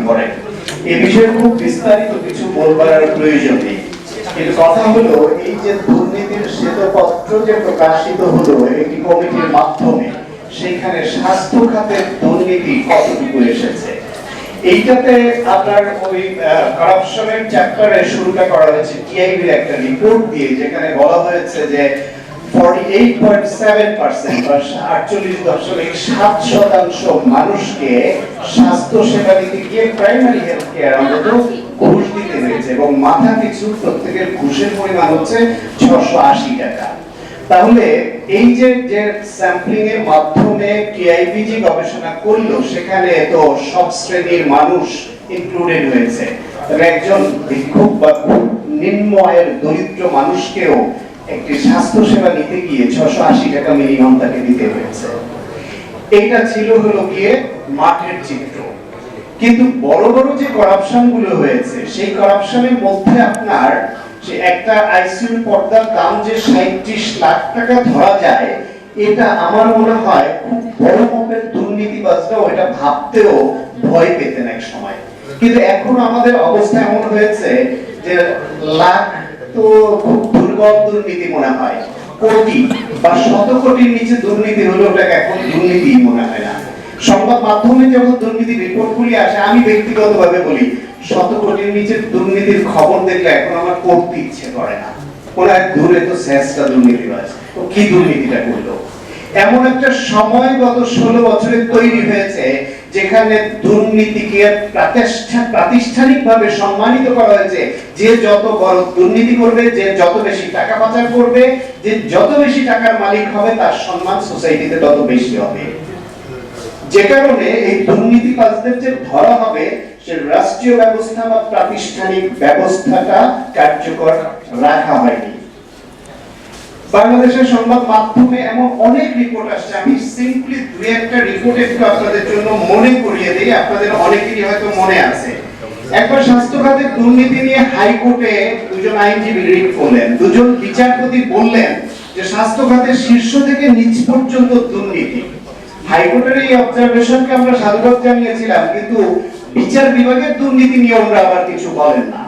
করেন। এই বিষয়ে খুব বিস্তারিত কিছু বলবার আর প্রয়োজন নেই, কিন্তু কথা হলো এই যে দুর্নীতির শ্বেতপত্র যে প্রকাশিত হলো একটি কমিটির মাধ্যমে, সেখানে স্বাস্থ্য খাতের দুর্নীতি কতটুকু এসেছে এইটাতে আপনার ওই কারাপশনের চ্যাপ্টারে শুরুটা করা হয়েছে টিআইবির একটা রিপোর্ট দিয়ে, যেখানে বলা হয়েছে যে 48.7% বা 48.7% মানুষকে স্বাস্থ্য সেবা দিতে গিয়ে প্রাইমারি হেলথ কেয়ার অন্তত ঘুষ দিতে হয়েছে, এবং মাথা পিছু প্রত্যেকের ঘুষের পরিমাণ হচ্ছে 680 টাকা। তাহলে এই যে স্যাম্পলিং এর মাধ্যমে টিআইবি যে গবেষণা করলো, সেখানে তো সব শ্রেণীর মানুষ ইনক্লুডেড হয়েছে। একজন ভিক্ষুক বা নিম্ন আয়ের দরিদ্র মানুষকেও একটি স্বাস্থ্য সেবা নিতে গিয়ে 680 টাকা মিনিমাম তাকে দিতে হয়েছে। এটা ছিল হলো গিয়ে মাঠের চিত্র। কিন্তু বড় বড় যে করাপশন গুলো হয়েছে, সেই করাপশনের মধ্যে আপনার যে একটা আইসিইউ পর্দার দাম যে 37 লাখ টাকা ধরা যায়, এটা আমার মনে হয় খুব বড় মাপের দুর্নীতিবাজরাও এটা ভাবতেও ভয় পেতেন এক সময়। কিন্তু এখন আমাদের অবস্থা এমন হয়েছে যে লাখ তো খুব দুর্বল দুর্নীতি মনে হয়, কোটি বা শত কোটির নিচে দুর্নীতি হলো ওটাকে এখন দুর্নীতি মনে হয় না। সংবাদ মাধ্যমে যখন দুর্নীতি রিপোর্টগুলি আসে, আমি ব্যক্তিগতভাবে বলি, শত কোটির নিচে দুর্নীতির খবর দেখলে এখন আমার পড়তে ইচ্ছে করে না। ওরা দূরে তো শেষটা দুর্নীতিবাজ, তো কি দুর্নীতিটা করলো। এমন একটা সময় গত 16 বছরে তৈরি হয়েছে যেখানে দুর্নীতিকে প্রাতিষ্ঠানিকভাবে সম্মানিত করা হয়েছে। যে যত বড় দুর্নীতি করবে, যে যত বেশি টাকা পাচার করবে, যে যত বেশি টাকার মালিক হবে, তার সম্মান সোসাইটিতে তত বেশি হবে। যে কারণে এই দুর্নীতিবাজদের যে ধরা হবে, সে রাষ্ট্রীয় ব্যবস্থা বা প্রাতিষ্ঠানিক ব্যবস্থাটা কার্যকর রাখা হয়নি। বাংলাদেশের সংবাদ মাধ্যমে এমন অনেক রিপোর্ট আসছে, আমি সিম্পলি দুই একটা রিপোর্ট একটু আপনাদের জন্য মনে করিয়ে দেই, আপনাদের অনেকেরই হয়তো মনে আছে। একবার স্বাস্থ্য খাতের দুর্নীতি নিয়ে হাইকোর্টে দুজন আইনজীবী রিট করলেন। দুজন বিচারপতি বললেন যে স্বাস্থ্য খাতের শীর্ষ থেকে নিচ পর্যন্ত দুর্নীতি। হাইকোর্টের এই অবজারভেশনকে আমরা সাধুবাদ জানিয়েছিলাম, কিন্তু বিচার বিভাগের দুর্নীতি নিয়ে আমরা আবার কিছু বলেন না।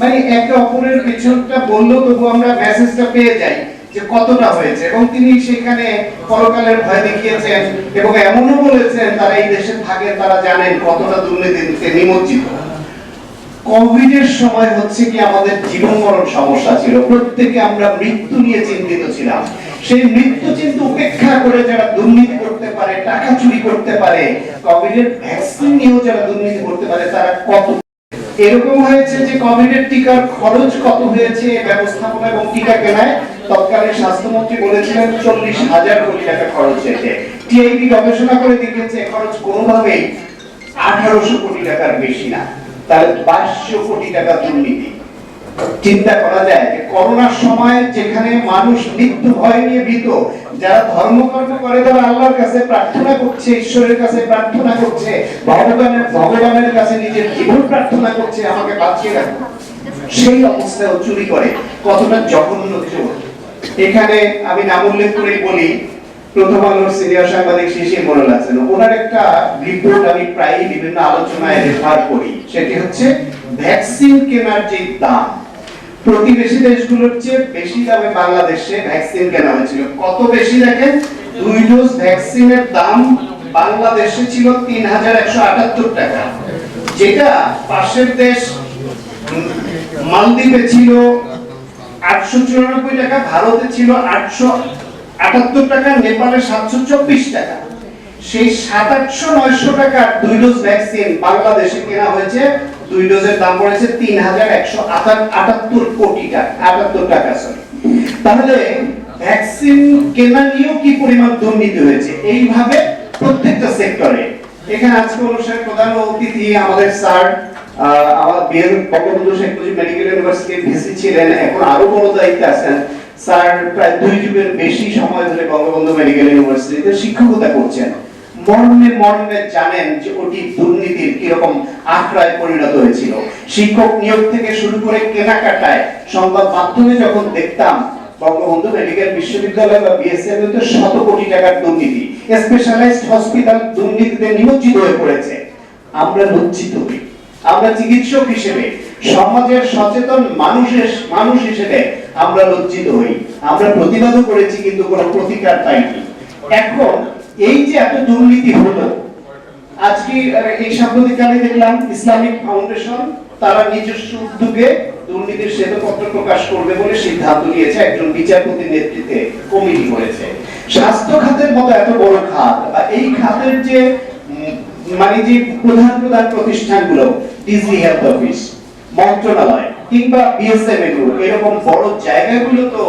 মানে একে অপরের পিছনটা বললেও তবু আমরা মেসেজটা পেয়ে যাই যে কতটা হয়েছে। এবং তিনি সেখানে পরকালের ভয় দেখিয়েছেন এবং এমনও বলেছেন তারা এই দেশে থাকে, তারা জানেন কতটা দুর্নীতিতে নিমজ্জিত। কোভিড এর সময় হচ্ছে কি আমাদের জীবন মরণ সমস্যা ছিল, প্রত্যেকে আমরা মৃত্যু নিয়ে চিন্তিত ছিলাম। সেই মৃত্যু চিন্তা উপেক্ষা করে যারা দুর্নীতি করতে পারে, টাকা চুরি করতে পারে, কোভিড এর ভ্যাকসিন নিয়েও যারা দুর্নীতি করতে পারে, তারা কত। এরকম হয়েছে যে কোভিড এর টিকার খরচ কত হয়েছে ব্যবস্থাপনা এবং টিকা কেনায়, তৎকালীন স্বাস্থ্যমন্ত্রী বলেছিলেন 40,000 কোটি টাকা খরচ হয়েছে। টিআইবি গবেষণা করে দেখেছে খরচ কোনোভাবেই 1800 কোটি টাকার বেশি না। তাহলে 2200 কোটি টাকা দুর্নীতি। চিন্তা করা যায় যে করোনার সময় যেখানে মানুষ মৃত্যু ভয় নিয়ে ভীত, যারা ধর্মকর্ম করে তারা আল্লাহর কাছে প্রার্থনা করছে, ঈশ্বরের কাছে প্রার্থনা করছে, ভগবানের কাছে নিজের জীবন প্রার্থনা করছে, আমাকে বাঁচিয়ে রাখো, সেই অবস্থায় চুরি করে, কতটা জঘন্য চোর। এখানে আমি নাম উল্লেখ করেই বলি, প্রথম আলোর সিনিয়র সাংবাদিক শিশির মোড়ল আছেন, ওনার একটা রিপোর্ট আমি প্রায়ই বিভিন্ন আলোচনায় রেফার করি। সেটি হচ্ছে ভ্যাকসিন কেনার যে দাম, প্রতিবেশী দেশগুলোর চেয়ে বেশি দামে বাংলাদেশে ভ্যাকসিন কেনা হয়েছিল। কত বেশি দেখেন, 2 ডোজ ভ্যাকসিনের দাম বাংলাদেশে ছিল 3178 টাকা, যেটা পাশের দেশ মালদ্বীপে ছিল 894 টাকা, ভারতে ছিল 878 টাকা, নেপালে 724 টাকা। সেই 700-900 টাকার 2 ডোজ ভ্যাকসিন বাংলাদেশে কেনা হয়েছে, 2 ডোজের দাম পড়েছে 3178 কোটি টাকা, 78 টাকা সরি। তাহলে ভ্যাকসিন কেনা নিয়েও কি পরিমাণ দুর্নীতি হয়েছে এইভাবে প্রত্যেকটা সেক্টরে। এখানে আজকে অনুষ্ঠানের প্রধান অতিথি আমাদের স্যার, আমার বঙ্গবন্ধু শেখ মুজিব মেডিকেল ইউনিভার্সিটির ভিসি ছিলেন, এখন আরো বড় দায়িত্বে আছেন। স্যার প্রায় 2 যুগের বেশি সময় ধরে বঙ্গবন্ধু মেডিকেল ইউনিভার্সিটিতে শিক্ষকতা করছেন। মর্মে মর্মে জানেন যে ওটি দুর্নীতির কিরকম আখড়ায় পরিণত হয়েছিল। শিক্ষক নিয়োগ থেকে শুরু করে কেনাকাটায় সংবাদ মাধ্যমে যখন দেখতাম বঙ্গবন্ধু মেডিকেল বিশ্ববিদ্যালয় বা বিএসএম তে শত কোটি টাকার দুর্নীতি, স্পেশালাইজড হসপিটাল দুর্নীতিতে নিমজ্জিত হয়ে পড়েছে। আমরা লজ্জিত হই। আমরা চিকিৎসক হিসেবে, সমাজের সচেতন মানুষ হিসেবে আমরা লজ্জিত হই। আমরা প্রতিবাদও করেছি কিন্তু কোনো প্রতিকার পাইনি। এখন এই যে এত দুর্নীতি হলো, আজকে এই সাম্প্রতিককালে দেখলাম ইসলামিক ফাউন্ডেশন তারা নিজস্ব উদ্যোগে দুর্নীতির শ্বেতপত্র প্রকাশ করবে বলে সিদ্ধান্ত নিয়েছে, একজন বিচারপতির নেতৃত্বে কমিটি করেছে। স্বাস্থ্য খাতের মতো এত বড় খাত বা এই খাতের যে মানে যে প্রধান প্রতিষ্ঠানগুলো, ডিজি হেলথ অফিস, মন্ত্রণালয় কিংবা বিএসএমএগুলো, এরকম বড় জায়গাগুলো তো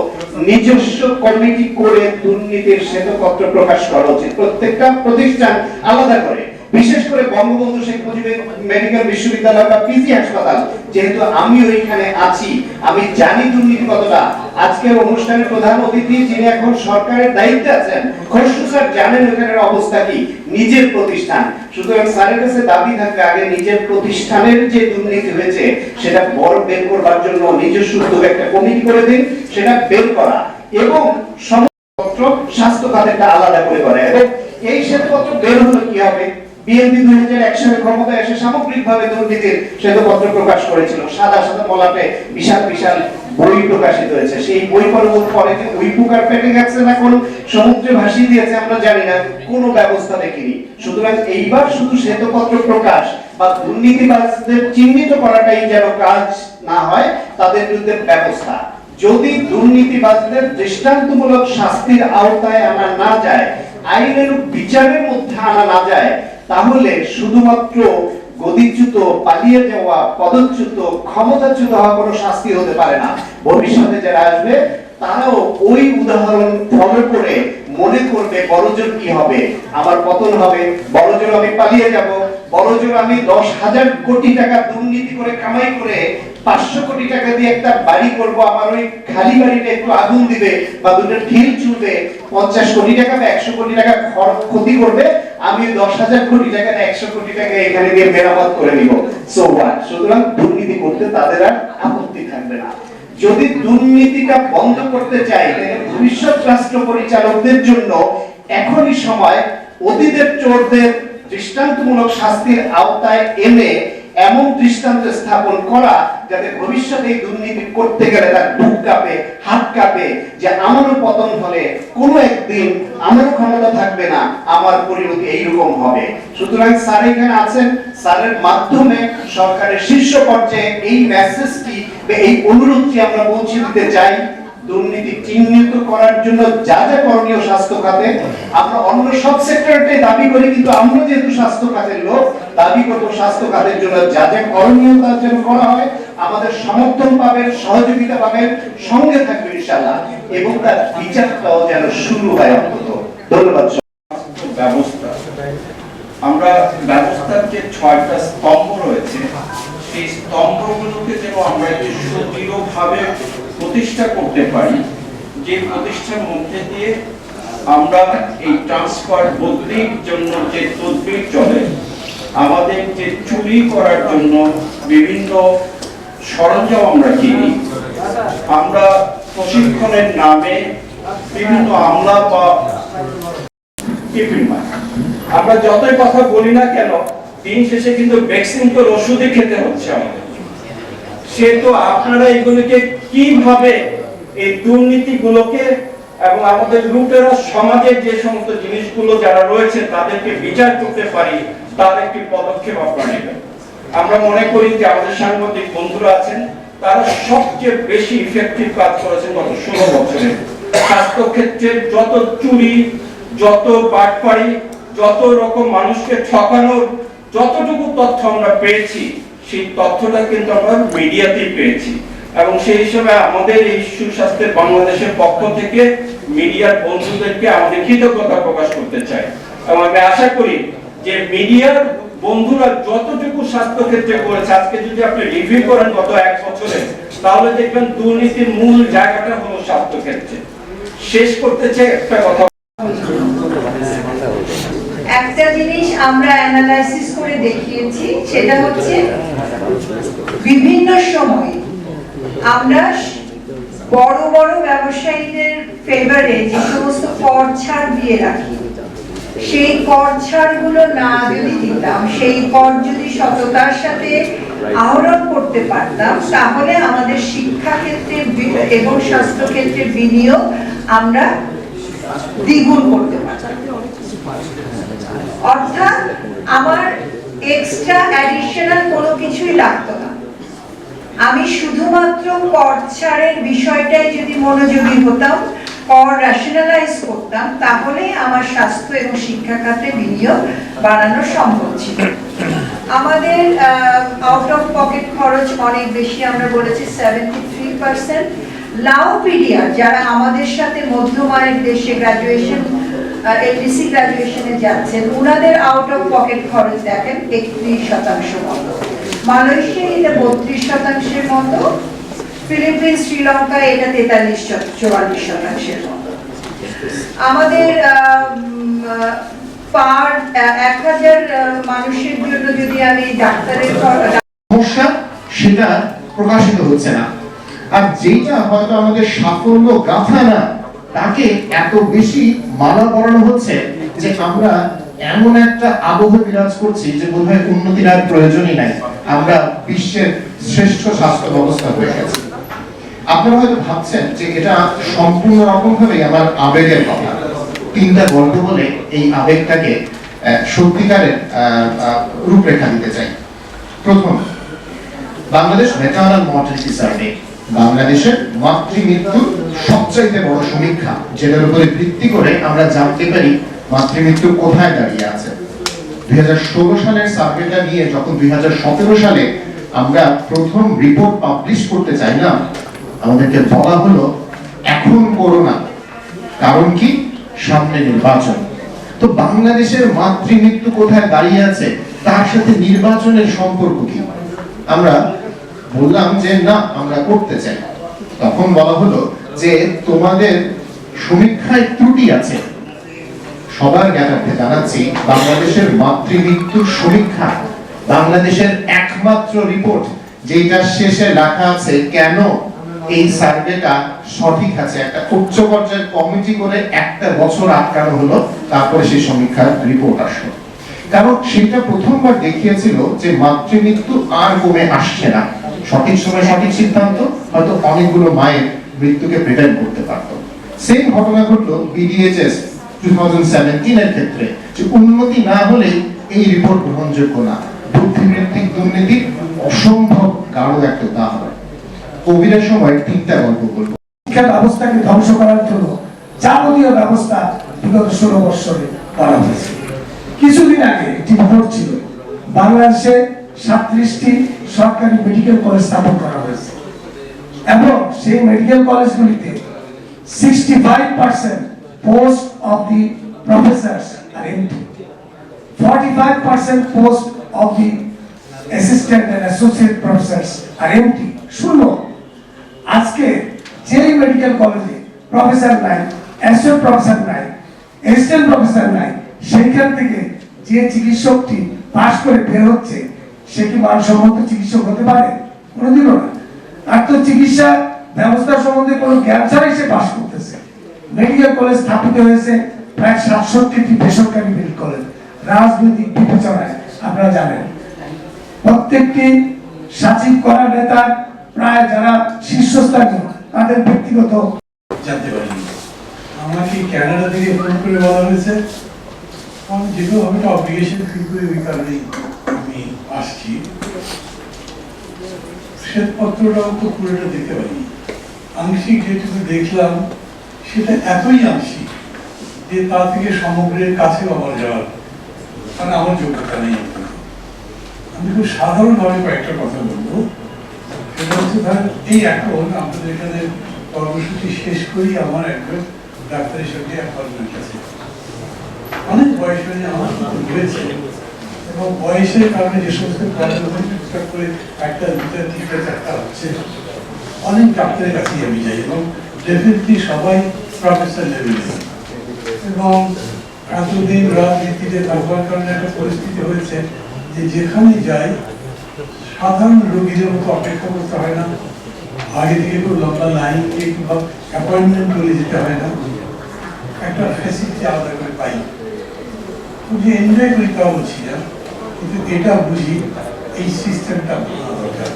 নিজস্ব কমিটি করে দুর্নীতির শ্বেতপত্র প্রকাশ করা উচিত, প্রত্যেকটা প্রতিষ্ঠান আলাদা করে। বিশেষ করে বঙ্গবন্ধু শেখ মুজিবের মেডিকেল বিশ্ববিদ্যালয় বা পিজি হাসপাতাল, যেহেতু আমি ওইখানে আছি, আমি জানি দুর্নীতি কতটা। আজকের অনুষ্ঠানের প্রধান অতিথি যিনি এখন সরকারের দায়িত্বে আছেন, খসরু স্যার জানেন ওইখানের অবস্থা কি, নিজের প্রতিষ্ঠান। সুতরাং স্যারের কাছে দাবি থাকবে আগে নিজের প্রতিষ্ঠানের যে দুর্নীতি হয়েছে সেটা বড় বের করবার জন্য নিজস্ব উদ্যোগে একটা কমিটি করে দিন, সেটা বের করা এবং শ্বেতপত্র স্বাস্থ্য খাতেরটা আলাদা করে করা। এবং এই শ্বেতপত্র বের হলো কি হবে, বিএনপি 2001 সালে ক্ষমতায় এসে সামগ্রিকভাবে দুর্নীতির শ্বেতপত্র প্রকাশ করেছিল, সাদা সাদা মলাটে বিশাল বিশাল বই প্রকাশিত হয়েছে। সেই বই পরে যে ওই পুকার পেটে গেছে না কোন সমুদ্রে ভাসিয়ে দিয়েছে আমরা জানি না, কোনো ব্যবস্থা দেখিনি। সুতরাং এইবার শুধু শ্বেতপত্র প্রকাশ বা দুর্নীতিবাজদের চিহ্নিত করাটাই যেন কাজ না হয়, তাদের বিরুদ্ধে ব্যবস্থা। যদি দুর্নীতিবাজদের দৃষ্টান্তমূলক শাস্তির আওতায় আনা না যায়, আইনের বিচারের মধ্যে আনা না যায়, তাহলে শুধুমাত্র গদিচ্যুত, পালিয়ে যাওয়া, পদচ্যুত, ক্ষমতাচ্যুত হওয়া কোনো শাস্তি হতে পারে না। ভবিষ্যতে যারা আসবে তারাও ওই উদাহরণ ফলো করে মনে করবে বড়জোর কি হবে, আমার পতন হবে, বড়জোর আমি পালিয়ে যাব, বড়জোর আমি 10,000 কোটি টাকা দুর্নীতি করে কামাই করে 500 কোটি টাকা দিয়ে একটা বাড়ি করব, আমার ওই খালি বাড়িতে একটু আগুন দিবে বা দুটো ঢিল ছুঁড়বে, 50 কোটি টাকা বা 100 কোটি টাকা ক্ষতি করবে, আমি 10,000 কোটি টাকা না 100 কোটি টাকা এখানে দিয়ে মেরামত করে নিব। So what? সুতরাং দুর্নীতি করতে তাদের আর আপত্তি থাকবে না। যদি দুর্নীতিটা বন্ধ করতে চাই, তাহলে ভবিষ্যৎ রাষ্ট্র পরিচালকদের জন্য এখনই সময় অতীতের চোরদের দৃষ্টান্তমূলক শাস্তির আওতায় এনে এমন দৃষ্টান্ত স্থাপন করা যাতে ভবিষ্যতে এই দুর্নীতি করতে গেলে তার বুক কাঁপে, হাত কাঁপে, যে আমারও পতন হলে কোনো একদিন আমারও ক্ষমতা থাকবে না, আমার পরিণতি এইরকম হবে। সুতরাং স্যার এখানে আছেন, স্যারের মাধ্যমে সরকারের শীর্ষ পর্যায়ে এই মেসেজটি বা এই অনুরোধটি আমরা পৌঁছে দিতে চাই। দুর্নীতি চিহ্নিত করার জন্য যা যা করণীয় স্বাস্থ্য খাতে, আমরা অন্য সব সেক্টরটাই দাবি করি, কিন্তু আমরা যেহেতু স্বাস্থ্য খাতের লোক, দাবি করবো স্বাস্থ্য খাতের জন্য যা যা করণীয় তার জন্য করা হয়, আমাদের সমর্থন পাবেন, সহযোগিতা পাবেন, সঙ্গে থাকবে ইনশাআল্লাহ, এবং তার বিচারটাও যেন শুরু হয় অন্তত। ধন্যবাদ। ব্যবস্থা, আমরা ব্যবস্থার যে 6টা স্তম্ভ রয়েছে, সেই স্তম্ভগুলোকে যেন আমরা একটু সুদৃঢ়ভাবে প্রতিষ্ঠা করতে পারি, যে প্রতিষ্ঠার মধ্যে দিয়ে আমরা এই ট্রান্সফার বদলির জন্য যে তদবির চলে, আমাদের যে চুরি করার জন্য বিভিন্ন সরঞ্জাম আমরা কিনি, আমরা প্রশিক্ষণের নামে বিভিন্ন আমলা বা আমরা যতই কথা বলি না কেন, দিন শেষে কিন্তু ভ্যাকসিন তো ওষুধই খেতে হচ্ছে আমাদের। সেহেতু আপনারা এগুলোকে কিভাবে এই দুর্নীতিগুলোকে এবং আমাদের লুটেরা সমাজের যে সমস্ত জিনিসগুলো যারা রয়েছে তাদেরকে বিচার করতে পারি, তার একটি পদক্ষেপ আপনারা নেবেন। আমরা মনে করি যে আমাদের সাংবাদিক বন্ধুরা আছেন, তারা সবচেয়ে বেশি ইফেক্টিভ কাজ করেছেন গত 16 বছরে। স্বাস্থ্য ক্ষেত্রে যত চুরি, যত বাটপাড়ি, যত রকম মানুষকে ঠকানোর যতটুকু তথ্য আমরা পেয়েছি, সেই তথ্যটা কিন্তু আমরা মিডিয়াতেই পেয়েছি, এবং সেই হিসেবে আমাদের এই সুস্বাস্থ্যের বাংলাদেশের পক্ষ থেকে মিডিয়ার বন্ধুদেরকে আমাদের কৃতজ্ঞতা প্রকাশ করতে চাই। এবং আমি আশা করি যে মিডিয়ার বন্ধুরা যতটুকু স্বাস্থ্য ক্ষেত্রে করেছে, আজকে যদি আপনি রিভিউ করেন গত 1 বছরে, তাহলে দেখবেন দুর্নীতির মূল জায়গাটা হলো স্বাস্থ্য ক্ষেত্রে। শেষ করতে চাই একটা কথা, একটা জিনিস আমরা অ্যানালাইসিস করে দেখিয়েছি, সেটা হচ্ছে বিভিন্ন সময় আমরা বড় বড় ব্যবসায়ীদের ফেভারে যে সমস্ত কর ছাড় দিয়ে রাখি, সেই কর ছাড়গুলো না যদি দিতাম, সেই কর যদি সততার সাথে আহরণ করতে পারতাম, তাহলে আমাদের শিক্ষা ক্ষেত্রে এবং স্বাস্থ্য ক্ষেত্রে বিনিয়োগ আমরা দ্বিগুণ করতে পারতাম। অর্থাৎ আমার এক্সট্রা অ্যাডিশনাল কোনো কিছুই লাগতো না। আমি শুধুমাত্র কর ছাড়ের বিষয়টাই যদি মনোযোগী হতাম, কর রেশনালাইজ করতাম, তাহলে আমার স্বাস্থ্য এবং শিক্ষা খাতে বিনিয়োগ বাড়ানো সম্ভব ছিল। আমাদের আউট অফ পকেট খরচ অনেক বেশি, আমরা বলেছি 73%। লাউপিডিয়া যারা আমাদের সাথে মধ্যম আয়ের দেশে গ্রাজুয়েশন এলডিসি গ্রাজুয়েশনে যাচ্ছেন, ওনাদের আউট অফ পকেট খরচ দেখেন 31% মতো, মালয়েশিয়া এটা 32% মতো, ফিলিপিন্স শ্রীলঙ্কা এটা 43-44% মতো। আমাদের পার 1000 মানুষের জন্য যদি আমি ডাক্তারের সমস্যা সেটা প্রকাশিত হচ্ছে না, আর যেটা হয়তো আমাদের সাফল্য গাথা না, তাকে এত বেশি মালা পরানো হচ্ছে যে আমরা এমন একটা আবহ বিরাজ করছি যে বোধহয় উন্নতির আর প্রয়োজনই নাই, আমরা বিশ্বের শ্রেষ্ঠ স্বাস্থ্য ব্যবস্থা হয়ে গেছে। আপনারা হয়তো ভাবছেন যে এটা সম্পূর্ণ রকম ভাবে আমার আবেগের কথা। 3টা গল্প বলে এই আবেগটাকে সত্যিকারের রূপরেখা দিতে চাই। প্রথম, বাংলাদেশ ম্যাটারনাল মর্টালিটি সার্ভে, বাংলাদেশের মাতৃমৃত্যুর সবচাইতে বড় সমীক্ষা, যেটার উপরে ভিত্তি করে আমরা জানতে পারি মাতৃমৃত্যু কোথায় দাঁড়িয়ে আছে। 2016 সালের সার্ভেটা নিয়ে যখন 2017 সালে আমরা প্রথম রিপোর্ট পাবলিশ করতে চাইলাম, আমাদেরকে বলা হলো এখন করোনা, কারণ কি সামনে নির্বাচন। তো বাংলাদেশের মাতৃমৃত্যু কোথায় দাঁড়িয়ে আছে তার সাথে নির্বাচনের সম্পর্ক কি? আমরা বললাম যে না, আমরা করতে চাই। তখন বলা হলো যে তোমাদের সমীক্ষায় ত্রুটি আছে। সবার জ্ঞাতার্থে জানাচ্ছি, বাংলাদেশের মাতৃমৃত্যুর সমীক্ষা, বাংলাদেশের একমাত্র রিপোর্ট যেটা শেষে লেখা আছে কেন এই সার্ভেটা সঠিক আছে। একটা উচ্চ পর্যায়ের কমিটি করে একটা বছর আটকানো হলো, তারপরে সেই সমীক্ষার রিপোর্ট আসলো। কারণ সেটা প্রথমবার দেখিয়েছিল যে মাতৃমৃত্যু আর কমে আসছে না। সঠিক সময় সঠিক সিদ্ধান্ত হয়তো অনেকগুলো মায়ের মৃত্যুকে প্রিভেন্ট করতে পারত। সেম ঘটনা ঘটলো বিডিএইচএস 2017 এর ক্ষেত্রে, যে উন্নতি না হলে এই রিপোর্ট গ্রহণযোগ্য না। বুদ্ধিবৃত্তিক দুর্নীতির অসম্ভব গাঢ় একটা উদাহরণ। কোভিডের সময় 3টা গল্প বলবো। শিক্ষা ব্যবস্থাকে ধ্বংস করার জন্য যাবতীয় ব্যবস্থা বিগত 16 বছরে করা হয়েছে। কিছুদিন আগে একটি রিপোর্ট ছিল, বাংলাদেশে 37টি সরকারি মেডিকেল কলেজ স্থাপন করা হয়েছে এবং সেই মেডিকেল কলেজগুলিতে 65% পোস্ট অফ দি প্রফেসরস আর MP, 45% post of the assistant and associate professors আর এমপি শূন্য। আজকে যেই মেডিকেল কলেজে প্রফেসর নাই, অ্যাসোসিয়েট প্রফেসর নাই, অ্যাসিস্ট্যান্ট প্রফেসর নাই, সেইখান থেকে যে চিকিৎসকটি পাশ করে বের হচ্ছে সে কি মানসম্মত চিকিৎসক হতে পারে? কোনোদিনও না। আর তো চিকিৎসা ব্যবস্থা সম্বন্ধে কোনো জ্ঞান ছাড়াই সে পাশ করতেছে। মেডিকেল কলেজ স্থাপিত হয়েছে প্রায় 67টি বেসরকারি মেডিকেল কলেজ, রাজনৈতিক বিবেচনায় আপনারা জানেন। প্রত্যেকটি সচিব করা নেতার প্রায় যারা শীর্ষস্থানীয় তাদের ব্যক্তিগত জানতে পারিনি। আমাকে কানাডা থেকে ফোন করে বলা হয়েছে, আমি যেহেতু আমি একটা অব্লিগেশন ফিল করে ওই কারণেই আমি আসছি। শ্বেতপত্রটাও তো পুরোটা দেখতে পাইনি, আংশিক যেটুকু দেখলাম সেটা এতই আংশিক যে তা থেকে সমগ্রের কাছে আমার যাওয়ার মানে আমার যোগ্যতা নেই। আমি খুব সাধারণভাবে কয়েকটা কথা বলবো। সেটা হচ্ছে ধরেন এই এখন আমাদের এখানে কর্মসূচি শেষ করি, আমার একজন ডাক্তারের সঙ্গে অ্যাপয়েন্টমেন্ট আছে। অনেক বয়স হয়ে আমার হয়েছে এবং বয়সের কারণে যে সমস্ত প্রবলেম হচ্ছে করে 1টা 2টা 3টা 4টা হচ্ছে, অনেক ডাক্তারের কাছেই আমি যাই এবং ডেফিনেটলি সবাই প্রফেসর লেভেলে। এবং এতদিন রাজনীতিতে থাকবার কারণে একটা পরিস্থিতি হয়েছে যে যেখানে যাই সাধারণ রোগীদের মতো অপেক্ষা করতে হয় না, আগে থেকে খুব লম্বা লাইন কিংবা অ্যাপয়েন্টমেন্ট করে যেতে হয় না, একটা ফ্যাসিলিটি আলাদা করে পাই। খুবই এনজয় করি তা বলছি না, কিন্তু এটা বুঝি এই সিস্টেমটা ভালো দরকার।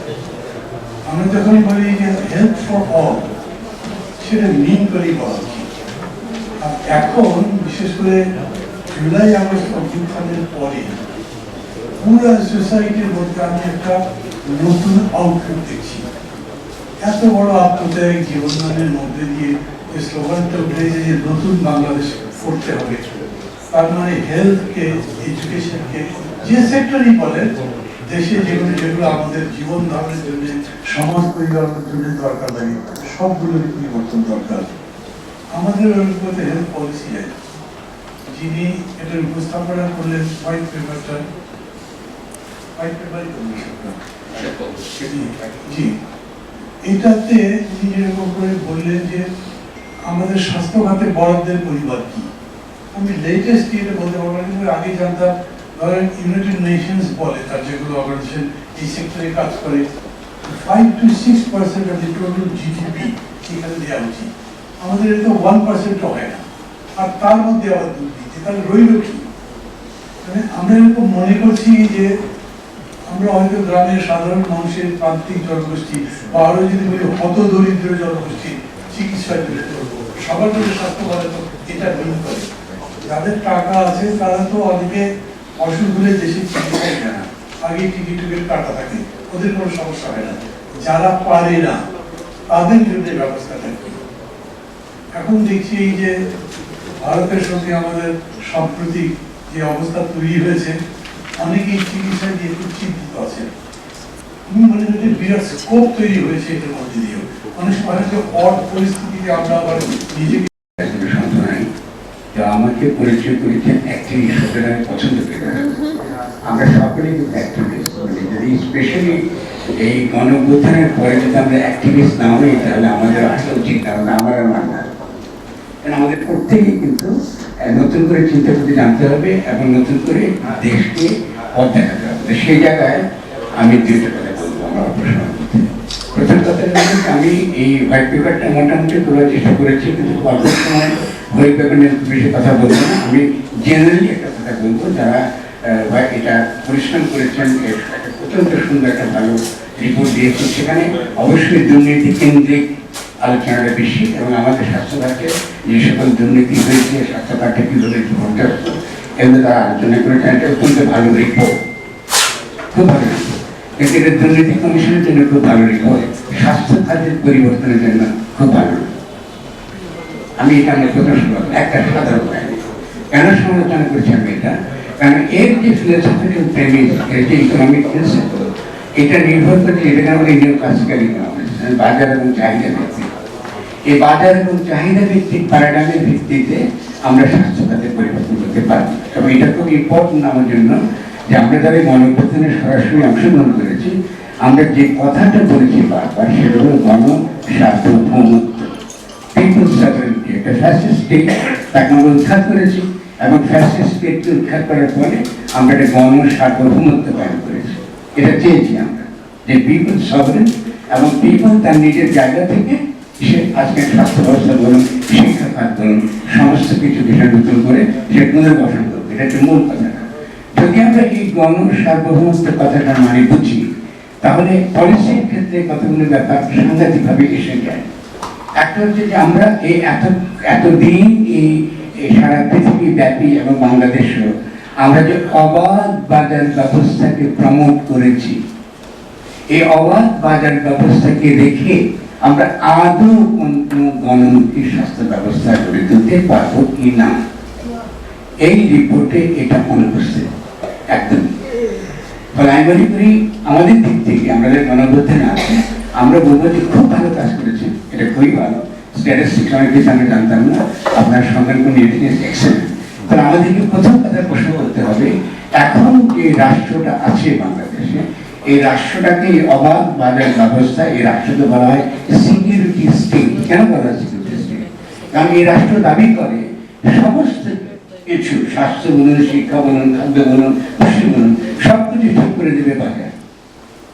আমরা যখন বলি যে হেলথ ফর অল, সেটা মিন করেই বলা উচিত। আর এখন বিশেষ করে জুলাই আগস্ট অভ্যুত্থানের পরে পুরো সোসাইটির মধ্যে আমি একটা নতুন আউটলুক দেখছি। এত বড় আত্মত্যাগ জীবনদানের মধ্যে দিয়ে যে স্লোগানটা উঠে যে নতুন বাংলাদেশ করতে হবে, তার মানে হেলথকে, এডুকেশনকে, যে সেক্টরই বলেন, দেশে যেগুলো আমাদের জীবন ধারণের জন্য, সমাজ পরিচালনার জন্য দরকার লাগে, সবগুলোর পরিবর্তন দরকার। আমাদের মধ্যে হেলথ পলিসি আছে, যিনি এটার উপস্থাপনা করলেন হোয়াইট পেপারটা, জি, এটাতে উনি যেরকম করে বললেন যে আমাদের স্বাস্থ্য খাতে বরাদ্দের পরিবার কি। আমি লেটেস্ট এটা বলতে পারবো না, কিন্তু আগে জানতাম ধরেন ইউনাইটেড নেশনস বলে, তার যেগুলো অর্গানাইজেশন এই সেক্টরে কাজ করে, 5 to 6% of the total GDP এখানে দেওয়া উচিত। আমাদের এটা 1% হয় না, আর তার মধ্যে আবার দুর্নীতি, তাহলে রইল কি? মানে আমরা এরকম মনে করছি যে আমরা হয়তো গ্রামের সাধারণ মানুষের প্রান্তিক জনগোষ্ঠী বা আরো যদি বলি হত দরিদ্র জনগোষ্ঠী চিকিৎসায় তুলে ধরবো, সবার জন্য স্বাস্থ্য ভালো, তো এটা মিন করে। যাদের টাকা আছে তারা তো অনেকে অসুখ হলে দেশে চিকিৎসায় যায় না, আগে টিকিট কাটা থাকে, ওদের কোনো সমস্যা হয় না। যারা পারে না তাদের জন্য ব্যবস্থা থাকে। এখন দেখছি এই যে ভারতের সঙ্গে আমাদের সাম্প্রতিক যে অবস্থা তৈরি হয়েছে, অনেকেই চিকিৎসা নিয়ে খুব চিন্তিত আছে। আমি মনে করি বিরাট স্কোপ তৈরি হয়েছে এটার মধ্যে দিয়েও। অনেক সময় হচ্ছে অড পরিস্থিতিতে আমরা আবার নিজেকে আমাকে পরিচয় করেছেন অ্যাক্টিভিস্ট, সেটা আমি পছন্দ করি। আমরা সকলেই কিন্তু অ্যাক্টিভিস্ট, যদি স্পেশালি এই গণঅভ্যুত্থানের পরে যদি আমরা অ্যাক্টিভিস্ট না হই, তাহলে আমাদের আসা উচিত, কারণ আমার মাননা। কারণ আমাদের প্রত্যেকেই কিন্তু নতুন করে চিন্তা করতে জানতে হবে এবং নতুন করে দেশকে পথ দেখাতে হবে। সেই জায়গায় আমি দুইটা কথা বলবো আমার অপসারণ করতে। প্রথম কথা হচ্ছে আমি এই হোয়াইট পেপারটা মোটামুটি করার চেষ্টা করেছি, কিন্তু অল্প সময় হোয়াইট পেপার নিয়ে বেশি কথা বলবো না। আমি জেনারেলি একটা কথা বলবো, যারা এটা পরিশ্রম করেছেন, একটা অত্যন্ত সুন্দর একটা ভালো রিপোর্ট দিয়েছেন। সেখানে অবশ্যই দুর্নীতি কেন্দ্রিক আলোচনাটা বেশি, এবং আমাদের স্বাস্থ্য খাতে যে সকল দুর্নীতি হয়েছে, স্বাস্থ্য খাতে কীভাবে ঘটতে হতো, এগুলো তারা আলোচনা করেছেন। এটা অত্যন্ত ভালো রিপোর্ট, খুব ভালো রিপোর্ট। কিন্তু এটা দুর্নীতি কমিশনের জন্য খুব ভালো রিপোর্ট, স্বাস্থ্য খাতের পরিবর্তনের জন্য খুব ভালো। আমি এটা আমার কথা শুনলাম একটা সাধারণ কাহিনী। কেন সমালোচনা করছি আমি এটা? কারণ এর যে ফিলোসফিক্যাল প্রেমিস, এর যে ইকোনমিক প্রিন্সিপল, এটা নির্ভর করছে এটাকে আমাদের নিউ ক্লাসিক্যাল ইকোনমিক্স, বাজার এবং চাহিদা ভিত্তিক। এই বাজার এবং চাহিদা ভিত্তিক প্যারাডাইমের ভিত্তিতে আমরা স্বাস্থ্য খাতের পরিবর্তন করতে পারি। তবে এটা খুব ইম্পর্টেন্ট আমার জন্য যে আমরা যারা গণঅভ্যুত্থানে সরাসরি অংশগ্রহণ করেছি, আমরা যে কথাটা বলেছি বারবার, সেটা হলো গণসার্বভৌমত্ব, পিপলস সভারেন্টি। একটা ফ্যাসিস্ট স্টেট, তাকে আমরা উৎখাত করেছি, এবং ফ্যাসিস্ট স্টেটকে উৎখাত করার পরে আমরা একটা গণসার্বভৌমত্ব কায়েম করেছি। এটা চেয়েছি আমরা, যে পিপল সভারেন, এবং পিপল তার নিজের জায়গা থেকে সে আজকে স্বাস্থ্য ব্যবস্থা বলুন, শিক্ষা খাত বলুন, সমস্ত কিছু বিষয় নতুন করে সে পুনর্গঠন করবে। এটা হচ্ছে মূল কথাটা। যদি আমরা এই গণসার্বভৌমত্ব কথাটা মানে বুঝি, তাহলে পলিসির ক্ষেত্রে কতগুলো ব্যাপার সাংঘাতিকভাবে এসে যায়। একটা হচ্ছে যে আমরা এই এতদিন এই সারা পৃথিবী ব্যাপী এবং বাংলাদেশেও আমরা যে অবাধ বাজার ব্যবস্থাকে প্রমোট করেছি, এই অবাধ বাজার ব্যবস্থাকে রেখে আমরা আদৌ কোনো গণমুখী স্বাস্থ্য ব্যবস্থা গড়ে তুলতে পারবো কি না, এই রিপোর্টে এটা অনুপস্থিত একদম। ফলে আমি মনে করি আমাদের দিক থেকে আমরা যে গণঅভ্যুত্থানে আছি, আমরা বলবো যে খুব ভালো কাজ করেছেন, এটা খুবই ভালো। স্ট্যাটিস্টিক্স অনেক কিছু আমি জানতাম না, আপনার সঙ্গে কোনো এক্সেলেন্ট। তাহলে আমাদেরকে প্রথম কথা প্রশ্ন করতে হবে, এখন যে রাষ্ট্রটা আছে বাংলাদেশে, এই রাষ্ট্রটাকে অবাধ বাজার ব্যবস্থা, এই রাষ্ট্রকে বলা হয় সিকিউরিটি স্টেট। কেন বলা হয় সিকিউরিটি স্টেট? কারণ এই রাষ্ট্র দাবি করে সমস্ত কিছু, স্বাস্থ্য বলুন, শিক্ষা বলুন, খাদ্য বলুন, পুষ্টি বলুন, সব কিছু ঠিক করে দেবে বাজার,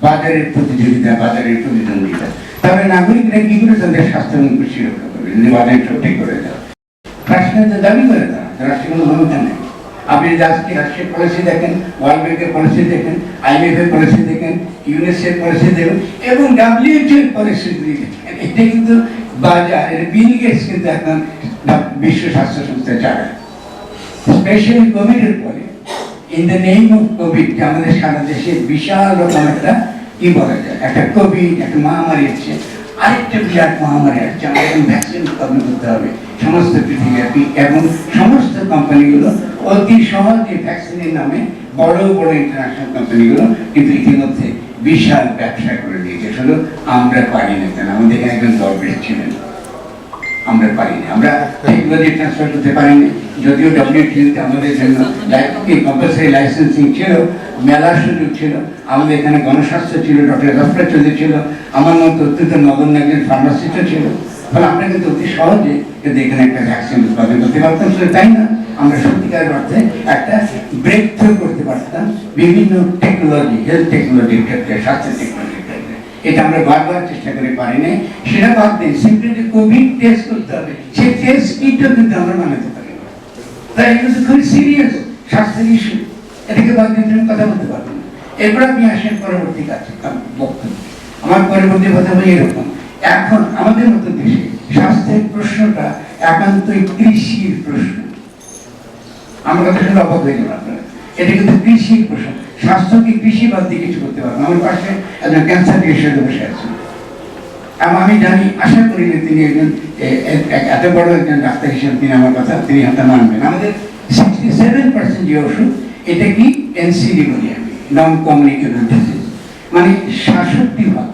বাজারের প্রতিযোগিতা, বাজারের প্রতিদ্বন্দ্বিতা। তবে নাগরিকরা কি করে তাদের স্বাস্থ্য এবং পুষ্টি রক্ষা করবে যদি বাজার সব ঠিক করে দেয়? রাষ্ট্রের দাবি করে তারা, রাষ্ট্রের কোনো ক্ষমতা নেই। আপনি যদি আজকে রাষ্ট্রীয় পলিসি দেখেন, ওয়ার্ল্ড ব্যাংকের পলিসি দেখেন, IMF এর পলিসি দেখেন, ইউনিসেফ এর পলিসি দেখেন এবং WHO এর পলিসি দেখেন, এটা কিন্তু বাজার, এটা বিল গেটস কিন্তু এখন বিশ্ব স্বাস্থ্য সংস্থা চালায়। স্পেশালি কোভিডের পরে in the name of Covid, আমাদের সারা দেশে বিশাল রকম একটা কি বলা যায়, একটা কোভিড একটা মহামারী হচ্ছে, আরেকটা বিরাট মহামারী আসছে, আমাদের ভ্যাকসিন উৎপাদন করতে হবে সমস্ত পৃথিবীব্যাপী, এবং সমস্ত কোম্পানিগুলো অতি সহজে ভ্যাকসিনের নামে বড় বড় ইন্টারন্যাশনাল কোম্পানিগুলো কিন্তু ইতিমধ্যে বিশাল ব্যবসা করে দিয়েছে। শুধু আমরা পারি না কেন, আমাদের এখানে একজন দরবেশ ছিলেন, আমরা পারিনি, আমরা টেকনোলজি ট্রান্সফার করতে পারিনি, যদিও WTO-তে আমাদের জন্য কম্পালসারি লাইসেন্সিং ছিল, মেলার সুযোগ ছিল, আমাদের এখানে গণস্বাস্থ্য ছিল, ডক্টর জাফর চৌধুরী ছিল, আমার মতো অত্যন্ত নগণ্য একজন ফার্মাসিস্টও ছিল, ফলে আমরা কিন্তু অতি সহজে কিন্তু এখানে একটা ভ্যাকসিন উৎপাদন করতে পারতাম। শুধু তাই না, আমরা সত্যিকার অর্থে একটা ব্রেক থ্রু করতে পারতাম বিভিন্ন টেকনোলজি, হেলথ টেকনোলজির ক্ষেত্রে, স্বাস্থ্য টেকনোলজির ক্ষেত্রে। এটা আমরা বারবার চেষ্টা করে পারিনি। সেটা বাদ দিন, সিম্পলি যে কোভিড টেস্ট করতে হবে, সেই টেস্ট কিটও কিন্তু আমরা বানাতে পারি না। তাই এটা তো খুবই সিরিয়াস স্বাস্থ্যের ইস্যু, এটাকে বাদ দিয়ে তুমি কথা বলতে পারবে না। এরপর আপনি আসেন পরবর্তী কাছে বক্তব্য। আমার পরবর্তী কথা বলি এরকম, এখন আমাদের মতো দেশে স্বাস্থ্যের প্রশ্নটা একান্তই কৃষির প্রশ্ন। আমার কথা শুনে অবাক হয়ে গেল আপনারা, এটা কিন্তু কৃষির প্রশ্ন। স্বাস্থ্যকে কৃষি বাদ দিয়ে কিছু করতে পারবেন। আমার পাশে একজন ক্যান্সার বিশেষজ্ঞ বসে আছেন, এবং আমি জানি, আশা করি যে তিনি একজন এত বড় একজন ডাক্তার হিসেবে তিনি আমার কথা তিনি হয়তো মানবেন। আমাদের 67% যে ওষুধ, এটা কি NCD বলি আমি, নন কমিউনিকেবল ডিজিজ, মানে 66%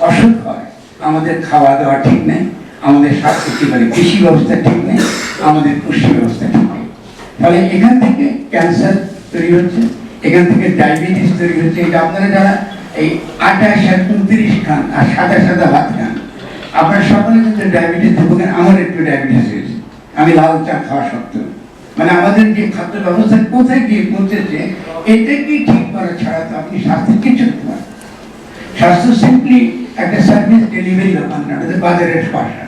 অসুখ হয়। আমাদের খাওয়া দাওয়া ঠিক নেই, আমাদের স্বাস্থ্য কি বলে কৃষি ব্যবস্থা ঠিক নেই, আমাদের পুষ্টি ব্যবস্থা ঠিক নেই। ফলে এখান থেকে ক্যান্সার তৈরি হচ্ছে, এখান থেকে ডায়াবেটিস তৈরি হচ্ছে। এটা আপনারা যারা এই 28 আর 29 খান আর সাদা সাদা ভাত খান, আপনারা সকলে কিন্তু ডায়াবেটিস ভোগেন। আমার একটু ডায়াবেটিস হয়েছে, আমি লাল চা খাওয়া সত্ত্বেও। মানে আমাদের যে খাদ্য ব্যবস্থা কোথায় গিয়ে পৌঁছেছে, এটাকে ঠিক করা ছাড়া তো আপনি স্বাস্থ্যের কিছু করতে পারেন। স্বাস্থ্য সিম্পলি একটা সার্ভিস ডেলিভারি ব্যাপার না, এটা বাজারের ভাষা।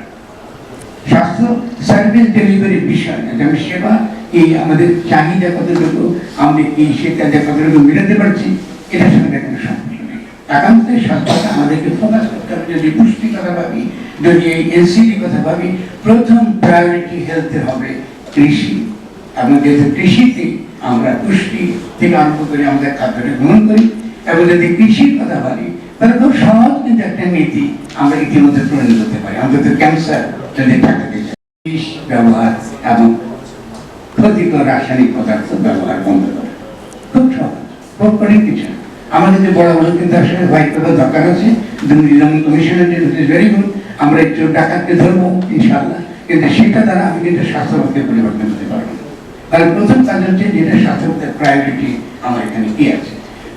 স্বাস্থ্য সার্ভিস ডেলিভারির বিষয় না, যেমন সেবা এই আমাদের চাহিদা কতটুকু, আমরা কি সেটা কতটুকু মেটাতে পারছি, এটার সঙ্গে কোনো সম্পর্ক নেই। একান্তই স্বাস্থ্যটা আমাদেরকে ফোকাস করতে হবে। যদি পুষ্টি কথা ভাবি, যদি এই NCD কথা ভাবি, প্রথম প্রায়োরিটি হেলথে হবে কৃষি। এবং যেহেতু কৃষিতে আমরা পুষ্টি থেকে আরম্ভ করে আমাদের খাদ্যটা গ্রহণ করি, এবং যদি কৃষির কথা ভাবি, তাহলে খুব সহজ কিন্তু একটা নীতি আমরা ইতিমধ্যে প্রণয়ন করতে পারি। অন্তত ক্যান্সার যদি ঠেকাতে চাই, বিষ ব্যবহার এবং ক্ষতিকর রাসায়নিক পদার্থ ব্যবহার বন্ধ করা খুব সহজ, খুব কঠিন কিছু না। আমাদের যে বড় বড় কিন্তু আসলে হোয়াইট পেপার দরকার আছে, দুর্নীতি দমন কমিশনের জন্য ভেরি গুড, আমরা একটু ডাকাতকে ধরবো ইনশাআল্লাহ, কিন্তু সেটা দ্বারা আমি কিন্তু স্বাস্থ্যবাদকে পরিবর্তন করতে পারবো না। তাহলে প্রথম কাজ হচ্ছে যেটা স্বাস্থ্যবাদের প্রায়োরিটি আমার এখানে কি আছে।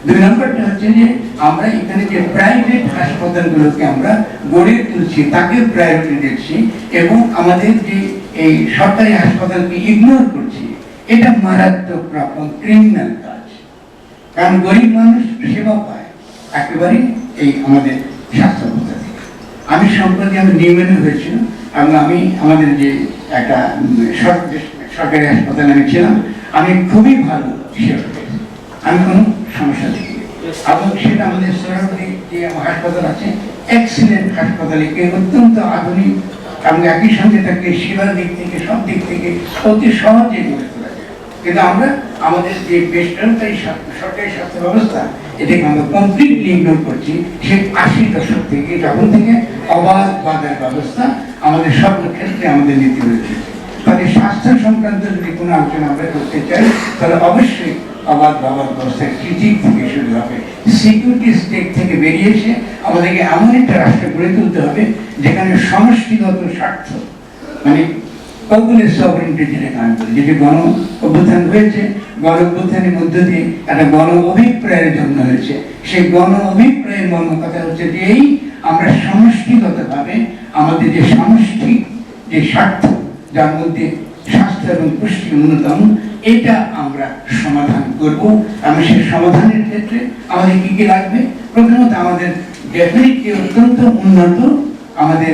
2 নম্বরটা হচ্ছে যে আমরা এখানে যে প্রাইভেট হাসপাতালগুলোকে আমরা গড়ে তুলছি, তাকে প্রায়োরিটি দিচ্ছি, এবং আমাদের যে এই সরকারি হাসপাতালকে ইগনোর করছি, এটা মারাত্মক রকম ক্রিমিনাল কাজ। কারণ গরিব মানুষ সেবা পায় একেবারে এই আমাদের স্বাস্থ্য ব্যবস্থা থেকে। আমি সম্প্রতি নিউমোনিয়া হয়েছিল, এবং আমি আমাদের যে একটা সরকারি হাসপাতালে আমি ছিলাম, আমি খুবই ভালো সেবা পেয়েছি, আমি কোনো সমস্যা দেখিনি। এবং সেটা আমাদের সরকারি যে হাসপাতাল আছে, এক্সিলেন্ট হাসপাতালে অত্যন্ত আধুনিক, এবং একই সঙ্গে তাকে সেবার দিক থেকে সব দিক থেকে অতি সহজে গড়ে তোলা যায়। কিন্তু আমরা আমাদের যে বেসরকারি সরকারি স্বাস্থ্য ব্যবস্থা, এটাকে আমরা কমপ্লিটলি ইগনোর করছি। সে 80 দশক থেকে, যখন থেকে অবাধ বাজার ব্যবস্থা আমাদের সব ক্ষেত্রে আমাদের নীতি রয়েছে। তাহলে স্বাস্থ্য সংক্রান্ত যদি কোনো আলোচনা আমরা করতে চাই, তাহলে অবশ্যই অবাধ বাবাদ ব্যবস্থার ক্রিটিক থেকে শুরু হবে। সিকিউরিটি স্টেট থেকে বেরিয়ে এসে আমাদেরকে এমন একটা রাষ্ট্র গড়ে তুলতে হবে যেখানে সমষ্টিগত স্বার্থ, মানে পপুলার সভারেন্টি যেটাকে আমি বলি, যেটি গণ অভ্যুত্থান হয়েছে, গণ অভ্যুত্থানের মধ্য দিয়ে একটা গণ অভিপ্রায়ের জন্য হয়েছে। সেই গণ অভিপ্রায়ের মর্ম কথা হচ্ছে যে এই আমরা সমষ্টিগতভাবে আমাদের যে সমষ্টি যে স্বার্থ, যার মধ্যে স্বাস্থ্য এবং পুষ্টি অন্যতম, এটা আমরা সমাধান করব। এবং সেই সমাধানের ক্ষেত্রে আমাদের কি কি লাগবে? প্রথমত আমাদের ডেফিনেটলি অত্যন্ত উন্নত আমাদের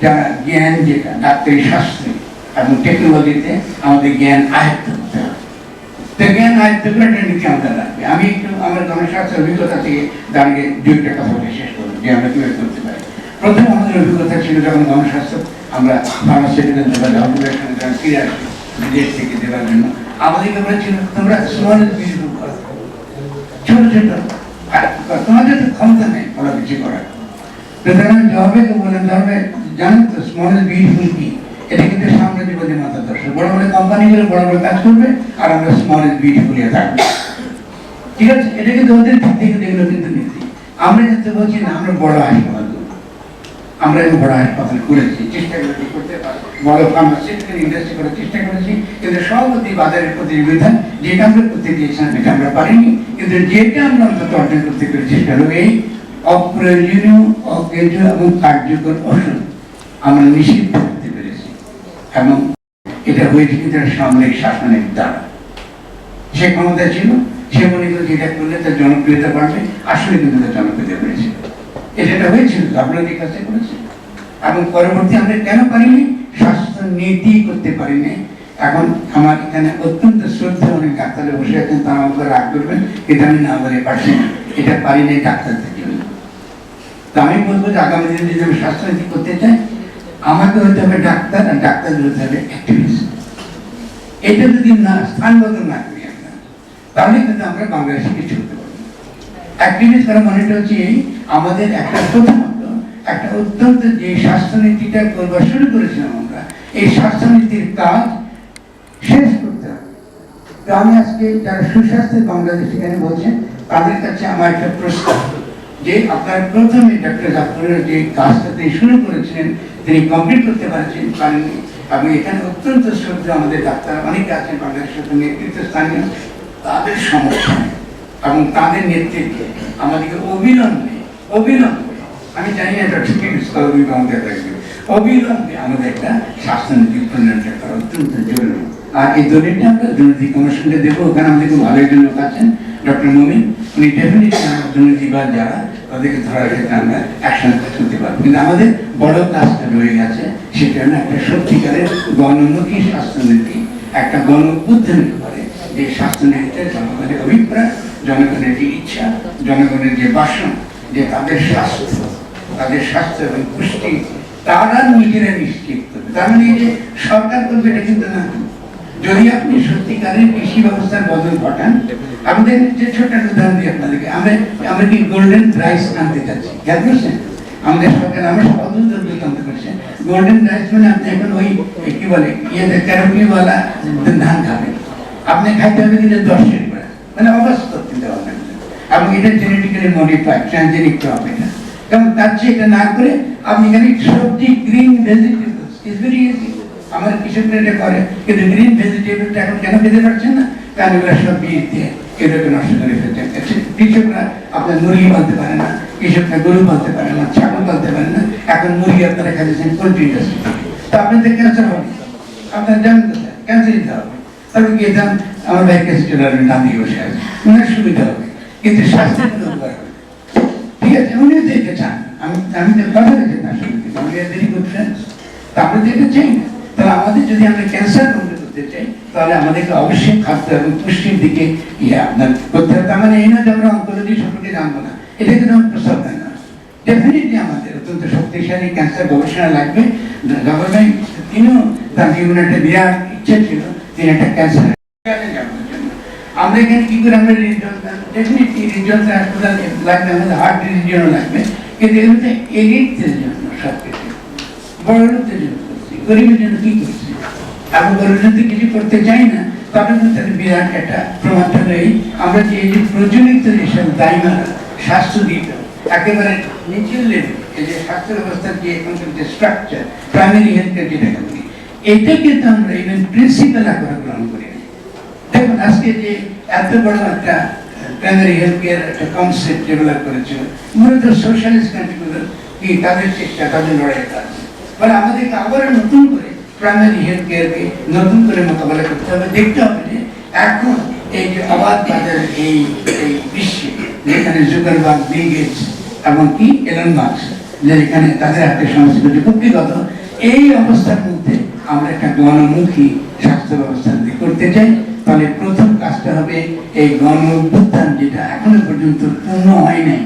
যারা জ্ঞান, যেটা ডাক্তারি শাস্ত্রে এবং টেকনোলজিতে আমাদের জ্ঞান আয়ত্ত করতে হবে। তো জ্ঞান আয়ত্ত করে একটা নীতি আমাদের লাগবে। আমি একটু আমার গণস্বাস্থ্যের অভিজ্ঞতা থেকে দাঁড়িয়ে দু একটা কথা বলে শেষ করবো যে আমরা কিভাবে করতে পারি। প্রথম আমাদের অভিজ্ঞতা ছিল যখন গণস্বাস্থ্য আমরা ফার্মাসিউটিক্যাল দেওয়া অকুপেশনে যখন ফিরে আসি বিদেশ থেকে দেওয়ার জন্য, আমাদেরকে বলেছিল তোমরা স্মল বিউটিফুল করো, ছোট ছোট, তোমাদের তো ক্ষমতা নেই বড় কিছু করার। তো তখন জবাবে বলেন ধরবে জানেন তো স্মল বিউটিফুল কি, এটা কিন্তু সাম্রাজ্যবাদী মতাদর্শ। বড় বড় কোম্পানিগুলো বড় বড় কাজ করবে আর আমরা স্মল বিউটিফুল থাকবো, ঠিক আছে? এটা কিন্তু ওদের দিক থেকে দেখলো কিন্তু নীতি। আমরা কিন্তু বলছি না আমরা বড় হাসপাতাল করবো, আমরা এবং বড় হাসপাতাল করেছি, চেষ্টা করেছি করতে পারি, বড় ফার্মাসিউটিক্যাল ইন্ডাস্ট্রি করার চেষ্টা করেছি, কিন্তু সভাপতি বাজারের প্রতিযোগিতা যেটা আমরা করতে গিয়েছিলাম এটা আমরা পারিনি। কিন্তু যেটা আমরা অন্তত অর্জন করতে পেরেছি সেটা হলো এই অপ্রয়োজনীয়, অকেজ এবং কার্যকর ওষুধ আমরা নিষিদ্ধ করতে পেরেছি। এবং এটা হয়েছে কিন্তু সামরিক শাসনের দ্বারা। সে ক্ষমতা ছিল, সে মনে করে যেটা করলে তার জনপ্রিয়তা বাড়বে, আসলে কিন্তু তার জনপ্রিয়তা বেড়েছে। এটা হয়েছিল আপনাদের কাছে করেছে। এবং পরবর্তী আমরা কেন পারিনি? স্বাস্থ্য নীতি করতে পারিনি। এখন আমার এখানে অত্যন্ত শ্রদ্ধা অনেক ডাক্তারে বসে আছেন, তারা আমাকে রাগ করবেন, এটা আমি না বলে পারছি না, এটা পারিনি ডাক্তারদের জন্য। তো আমি বলবো যে আগামী দিনে যদি আমি স্বাস্থ্যনীতি করতে চাই, আমাকে হতে হবে ডাক্তার, আর ডাক্তারদের হতে হবে অ্যাক্টিভিস্ট। এটা যদি না স্থানগত না করি আমরা, তাহলে কিন্তু আমরা বাংলাদেশে কিছু করতে পারবো। অ্যাক্টিভিস্ট করা মানেটা হচ্ছে এই আমাদের একটা প্রথমত একটা অত্যন্ত যে স্বাস্থ্যনীতিটা করবার শুরু করেছিলাম আমরা, এই স্বাস্থ্যনীতির কাজ শেষ করতে হবে। তো আমি আজকে যারা সুস্বাস্থ্যের বাংলাদেশ এখানে বলছেন তাদের কাছে আমার একটা প্রস্তাব যে আপনার প্রথমে ডক্টর জাফরের যে কাজটা তিনি শুরু করেছিলেন তিনি কমপ্লিট করতে পারেননি। এবং এখানে অত্যন্ত শ্রদ্ধা আমাদের ডাক্তার অনেকে আছেন বাংলাদেশের নেতৃত্বস্থানীয়, তাদের সমর্থনে এবং তাদের নেতৃত্বে আমাদেরকে অবিলম্বে আমি জানি না এটা ঠিক অবিলম্বে আমাদের একটা স্বাস্থ্যনীতি প্রণয়নটা করা অত্যন্ত জরুরি। আর এই দলিলটা আমরা দুর্নীতি কমিশনকে দেবো, ওখানে আমাদের খুব ভালো একজন লোক আছেন ডক্টর মুমিন, উনি ডেফিনেটলি দুর্নীতিবাদ যারা তাদেরকে ধরার ক্ষেত্রে আমরা অ্যাকশন করতে পারবো। কিন্তু আমাদের বড় কাজটা রয়ে গেছে, সেটা হলো একটা সত্যিকারের গণমুখী স্বাস্থ্যনীতি, একটা গণ উদ্যানের পরে যে স্বাস্থ্যনীতিতে জনগণের অভিপ্রায়, জনগণের যে ইচ্ছা, জনগণের যে বাসন, যে তাদের স্বাস্থ্য এবং পুষ্টি তারা নিজেরা নিশ্চিত করবে। তার মানে যে সরকার করবে এটা কিন্তু না। যদি আপনি সত্যিকারের কৃষি ব্যবস্থার বদল ঘটান, আমাদের যে ছোট একটা উদাহরণ দিই আপনাদেরকে, আমরা কি গোল্ডেন রাইস আনতে চাচ্ছি, খেয়াল করছেন? আমাদের সরকার আমরা সদন্ত করছে গোল্ডেন রাইস মানে আপনি এখন ওই কি বলে ইয়েতে ক্যারোটিওয়ালা ধান খাবেন, আপনি খাইতে হবে কিন্তু 10 করে, মানে অবাস্তব চিন্তা ভাবনা। এবং এটা জেনেটিক্যালি মডিফাইড ট্রানজেনিক ক্রপ এটা। এবং তার চেয়ে এটা না করে আপনি এখানে সবজি green vegetables is very easy. আমাদের কৃষকরা এটা করে, কিন্তু গ্রিন ভেজিটেবলটা এখন কেন খেতে পারছেন না? কারণ এগুলো সব বীজ দিয়ে এটাকে নষ্ট করে ফেলছেন। কৃষকরা আপনার মুরগি পালতে পারে না, কৃষকরা গরু পালতে পারে না, ছাগল পালতে পারে না, এখন মুরগি আপনারা খাচ্ছেন পোলট্রি ইন্ডাস্ট্রি। তো আপনাদের ক্যান্সার হবে, আপনার জানেন কোথায় ক্যান্সার দিতে হবে, তবে গিয়ে দাম আমার ভাই ক্যান্সার নাম দিয়ে বসে আছে, ওনার সুবিধা হবে, কিন্তু স্বাস্থ্যের কোনো উপকার হবে। ঠিক আছে, উনিও তো এটা চান, আমি তো কথা রেখে না শুনতে, আমি ভেরি গুড ফ্রেন্ডস। তা আমরা তো এটা চাই না। তাহলে আমাদের যদি আমরা ক্যান্সার কন্ট্রোল করতে চাই, তাহলে আমাদেরকে অবশ্যই খাদ্য এবং পুষ্টির দিকে আপনার করতে হবে। তার মানে এই না যে আমরা অঙ্কোলজি সম্পর্কে জানবো না, এটা কিন্তু আমার প্রস্তাব দেয় না। ডেফিনেটলি আমাদের অত্যন্ত শক্তিশালী ক্যান্সার গবেষণা লাগবে। গভর্নমেন্ট তিনিও তার জীবনে একটা বিরাট ইচ্ছা ছিল, তিনি একটা ক্যান্সার আমরা এখানে কি করে আমরা ডেফিনেটলি রিজনাল হাসপাতাল লাগবে, আমাদের হার্ট ডিজিজেরও লাগবে, কিন্তু এগুলোতে এলিটদের জন্য সব কিছু, বড় লোকদের জন্য করছি, গরিবের জন্য কি করছি? এবং গরিবের জন্য কিছু করতে চাই না, তবে কিন্তু তাদের বিরাট একটা প্রমাণটা নেই। আমরা যে এই যে প্রচলিত যেসব দায়িমারা স্বাস্থ্য দিত একেবারে নিচের লেভেল, এই যে স্বাস্থ্য ব্যবস্থার যে এখনকার যে স্ট্রাকচার, প্রাইমারি হেলথ কেয়ার যেটাকে বলি, এটা কিন্তু আমরা ইভেন প্রিন্সিপাল আকারে গ্রহণ করি না। দেখুন আজকে যে এত বড় একটা প্রাইমারি হেলথ কেয়ার একটা কনসেপ্ট ডেভেলপ করেছিল, মূলত সোশ্যালিস্ট কান্ট্রিগুলো কি তাদের চেষ্টা, তাদের লড়াইয়ের কাজ, মানে আমাদেরকে আবার নতুন করে প্রাইমারি হেলথ কেয়ারকে নতুন করে মোকাবেলা করতে হবে। দেখতে হবে যে এখন এই যে অবাধ বাজার এই বিশ্বে, যেখানে জুকারবার্গ, বিল গেটস এবং কি এলন মাস্ক, যেখানে তাদের একটা সংস্কৃতি কূটনীতিগত, এই অবস্থার মধ্যে আমরা একটা গণমুখী স্বাস্থ্য ব্যবস্থা করতে চাই, তাহলে প্রথম কাজটা হবে এই গণ অভ্যুত্থান যেটা এখনো পর্যন্ত পূর্ণ হয় নাই,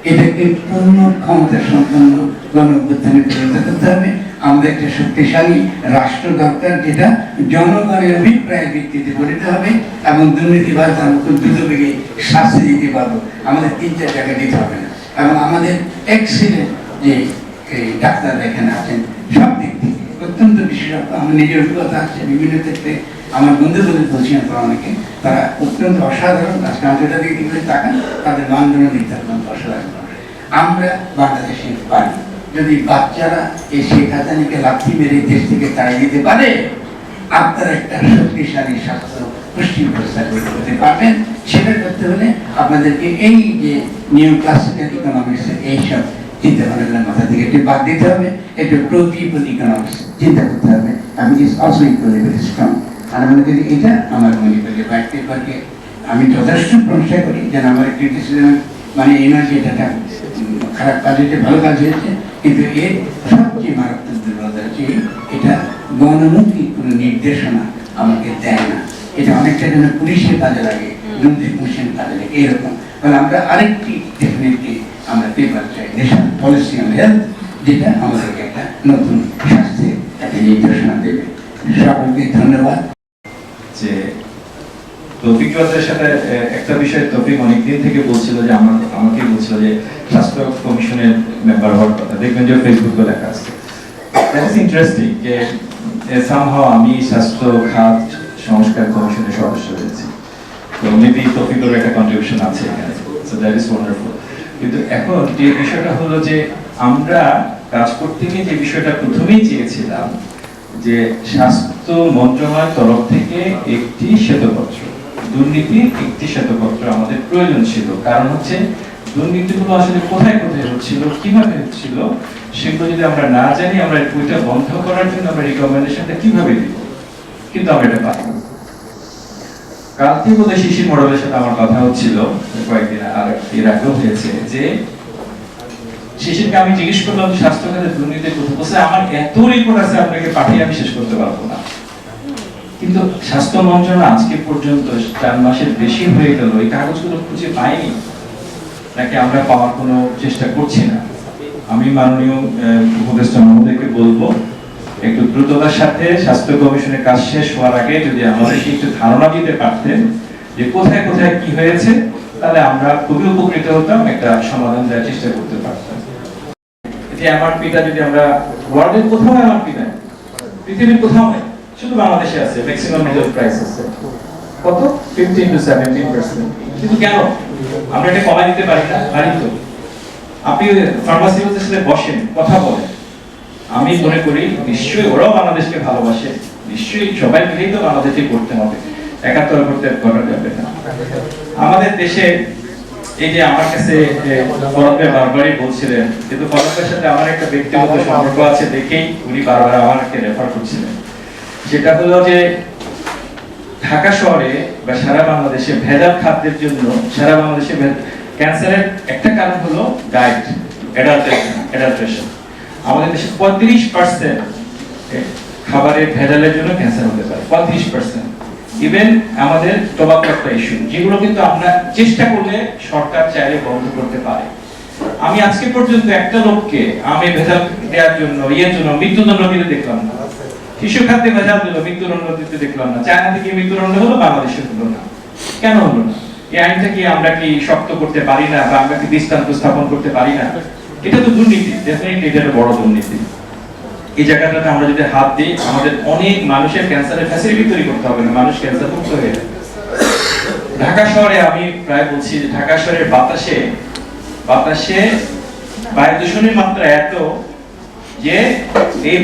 এটাকে পূর্ণ ক্ষমতা সম্পন্ন গণ অভ্যুত্থানে পরিণত করতে হবে। আমাদের একটা শক্তিশালী রাষ্ট্র দরকার যেটা জনগণের অভিপ্রায়ের ভিত্তিতে গঠিত হবে এবং দুর্নীতিবাজ আমরা খুব দ্রুত বেগে শাস্তি দিতে পারবো। আমাদের 3-4 টাকা দিতে হবে না। এবং আমাদের এক্সিলেন্ট যে ডাক্তাররা এখানে আছেন সব দিক থেকে অত্যন্ত বিশেষজ্ঞ, আমার নিজের অভিজ্ঞতা আছে বিভিন্ন ক্ষেত্রে, আমার বন্ধুদের বলছিলেন তারা অনেকে, তারা অত্যন্ত অসাধারণ আজকে আমরা দিকে করে তাকান, তাদের মানদণ্ড নির্ধারণ অসাধারণ। আমরা বাংলাদেশে পারি যদি বাচ্চারা এই শেখ হাসিনাকে লাথি মেরে দেশ থেকে তাড়িয়ে দিতে পারে, আপনারা একটা শক্তিশালী স্বাস্থ্য পুষ্টি ব্যবস্থা করতে পারবেন। সেটা করতে হলে আপনাদেরকে এই যে নিউ ক্লাসিক্যাল ইকোনমিক্সের এইসব চিন্তা ভাবনার মাথা থেকে একটু বাদ দিতে হবে, একটু প্রো পিপল ইকোনমিক্স চিন্তা করতে হবে। আমি is also equally very strong. আর আমি মনে করি এটা আমার মনে করি হোয়াইট পেপারকে আমি যথেষ্ট প্রশংসা করি, যেন আমার ক্রিটিসিজম মানে এনার্জি এটা খারাপ কাজ হয়েছে, ভালো কাজ হয়েছে, কিন্তু এর সবচেয়ে মারাত্মক দুর্বলতা হচ্ছে এটা গণমুখী কোনো নির্দেশনা আমাকে দেয় না। এটা অনেকটা যেন পুলিশের কাজে লাগে, দুর্নীতি কমিশনের কাজে লাগে এরকম। তাহলে আমরা আরেকটি ডেফিনেটলি আমরা পেপার চাই, ন্যাশনাল পলিসি অন হেলথ, যেটা আমাদেরকে একটা নতুন স্বাস্থ্যের একটা নির্দেশনা দেবে। সকলকে ধন্যবাদ। যে তৌফিকের সাথে একটা বিষয় তৌফিক অনেকদিন থেকে বলছিল যে আমাকে বলছিল যে স্বাস্থ্য কমিশনের মেম্বার হওয়ার কথা, দেখবেন যে ফেসবুকে লেখা আছে। দ্যাট ইজ ইন্টারেস্টিং যে সামহাও আমি স্বাস্থ্য খাত সংস্কার কমিশনের সদস্য হয়েছি, তো মেবি তৌফিকের একটা কন্ট্রিবিউশন আছে এখানে, সো দ্যাট ইজ ওয়ান্ডারফুল। কিন্তু এখন যে বিষয়টা হলো যে আমরা কাজ করতে গিয়ে যে বিষয়টা প্রথমেই চেয়েছিলাম যে স্বাস্থ্য মন্ত্রণালয়ের তরফ থেকে একটি শ্বেতপত্র, দুর্নীতির একটি শ্বেতপত্র আমাদের প্রয়োজন ছিল। কারণ হচ্ছে দুর্নীতিগুলো আসলে কোথায় কোথায় হচ্ছিল, কিভাবে হচ্ছিল, সেগুলো যদি আমরা না জানি আমরা ওইটা বন্ধ করার জন্য আমরা রিকমেন্ডেশনটা কিভাবে দিব, কিন্তু আমরা এটা পাই না। কালকে বোধহয় শিশির মডেলের সাথে আমার কথা হচ্ছিল, কয়েকদিন এর আগেও হয়েছে, যে শিশিরকে আমি জিজ্ঞেস করলাম স্বাস্থ্য খাতে দুর্নীতির কথা, বলছে আমার এত রিপোর্ট আছে আপনাকে পাঠিয়ে আমি শেষ করতে পারবো না। কিন্তু স্বাস্থ্য মন্ত্রণালয় আজকে পর্যন্ত 4 মাসের বেশি হয়ে গেল এই কাগজগুলো খুঁজে পাইনি, নাকি আমরা পাওয়ার কোনো চেষ্টা করছি না। আমি মাননীয় উপদেষ্টা মহোদয়কে বলবো একটু দ্রুততার সাথে স্বাস্থ্য কমিশনের কাজ শেষ হওয়ার আগে যদি আমাদেরকে একটু ধারণা দিতে পারতেন যে কোথায় কোথায় কি হয়েছে, তাহলে আমরা খুবই উপকৃত হতাম, একটা সমাধান দেওয়ার চেষ্টা করতে পারতাম। যে এমআরপিটা যদি আমরা ওয়ার্ল্ডের কোথাও এমআরপি নেই, পৃথিবীর কোথাও নেই, শুধু বাংলাদেশে আছে ম্যাক্সিমাম মিডল প্রাইস আছে কত 15 to 17%। কিন্তু কেন আমরা এটা কমাই দিতে পারি না? পারি তো। আপনি ফার্মাসিস্টদের সাথে বসেন, কথা বলেন, আমি মনে করি নিশ্চয়ই ওরাও বাংলাদেশকে ভালোবাসে, নিশ্চয়ই সবাই মিলেই তো বাংলাদেশে করতে হবে, একাত্তর করতে করা যাবে না। আমাদের দেশে এই যে আমার কাছে ফরদে বারবারই বলছিলেন, কিন্তু ফরদের সাথে আমার একটা ব্যক্তিগত সম্পর্ক আছে দেখেই উনি বারবার আমাকে রেফার করছিলেন, সেটা হলো যে ঢাকা শহরে বা সারা বাংলাদেশে ভেজাল খাদ্যের জন্য, সারা বাংলাদেশে ক্যান্সারের একটা কারণ হলো ডায়েট অ্যাডাল্ট্রেশন। আমাদের দেশে 35% খাবারের ভেজালের জন্য ক্যান্সার হতে পারে, 35%। ইভেন আমাদের টোবাকো একটা ইস্যু, যেগুলো কিন্তু আমরা চেষ্টা করলে সরকার চাইলে বন্ধ করতে পারে। আমি আজকে পর্যন্ত একটা লোককে আমি ভেজাল দেওয়ার জন্য মৃত্যুদণ্ড দিতে দেখলাম না, শিশু খাদ্যে ভেজাল দিল মৃত্যুদণ্ড দিতে দেখলাম না। চায়না থেকে মৃত্যুদণ্ড হলো, বাংলাদেশে হলো না। কেন হলো না? এই আইনটা কি আমরা কি শক্ত করতে পারি না, বা আমরা কি দৃষ্টান্ত স্থাপন করতে পারি না? এটা তো দুর্নীতি, ডেফিনেটলি এটা একটা বড় দুর্নীতি। এই জায়গাটাতে আমরা যদি হাত দিই, আমাদের অনেক মানুষের ক্যান্সারের ফ্যাসিলিটি তৈরি করতে হবে না, মানুষ ক্যান্সার মুক্ত হয়ে যাবে। ঢাকা শহরে আমি প্রায় বলছি, ঢাকা শহরের বাতাসে বায়ু দূষণের মাত্রা এত যে এই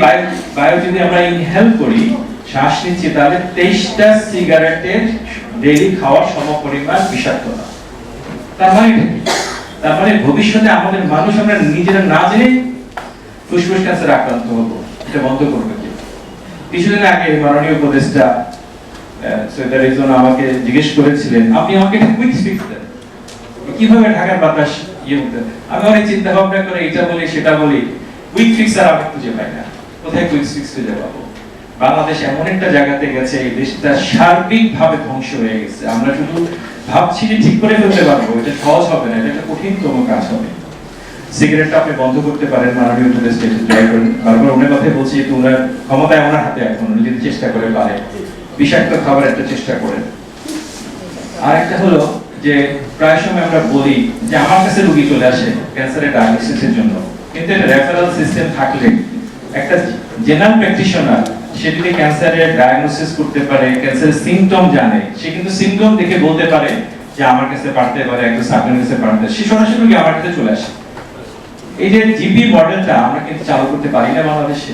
বায়ু যদি আমরা ইনহেল করি, শ্বাস নিচ্ছি, তাহলে 23টা সিগারেটের ডেইলি খাওয়ার সমপরিমাণ বিষাক্ততা। তার মানে ভবিষ্যতে আমাদের মানুষ আমরা নিজেরা না জেনে ফুসফুস ক্যান্সার আক্রান্ত হবো। এটা বন্ধ করবে কি? কিছুদিন আগে মাননীয় উপদেষ্টা সৈয়দা রিজওয়ানা আমাকে জিজ্ঞেস করেছিলেন, আপনি আমাকে একটা কুইক ফিক্স দেন, কিভাবে ঢাকার বাতাস হতে। আমি অনেক চিন্তা ভাবনা করে এটা বলি সেটা বলি, কুইক ফিক্স আর আমি খুঁজে পাই না। কোথায় কুইক ফিক্স খুঁজে পাবো? বাংলাদেশ এমন একটা জায়গাতে গেছে, এই দেশটা সার্বিকভাবে ধ্বংস হয়ে গেছে। আমরা শুধু ভাবছি যে ঠিক করে ফেলতে পারবো, এটা সহজ হবে না, এটা একটা কঠিনতম কাজ হবে। সিগারেটটা আপনি বন্ধ করতে পারেন, মাননীয় উপদেষ্টা বারবার ওনার কথাই বলছি, কিন্তু ওনার ক্ষমতায় ওনার হাতে এখন, উনি যদি চেষ্টা করে পারে বিষাক্ত খাবার একটা চেষ্টা করেন। আর একটা হলো যে প্রায় সময় আমরা বলি যে আমার কাছে রোগী চলে আসে ক্যান্সারের ডায়াগনোসিসের জন্য, কিন্তু একটা রেফারেল সিস্টেম থাকলে একটা জেনারেল প্র্যাকটিশনার সে যদি ক্যান্সারের ডায়াগনোসিস করতে পারে, ক্যান্সারের সিম্পটম জানে, সে কিন্তু সিম্পটম দেখে বলতে পারে যে আমার কাছে পারতে পারে, একজন সার্জনের কাছে পারতে, সে সরাসরি রোগী আমার কাছে চলে আসে। এই যে জিপি মডেলটা আমরা কিন্তু চালু করতে পারি না বাংলাদেশে।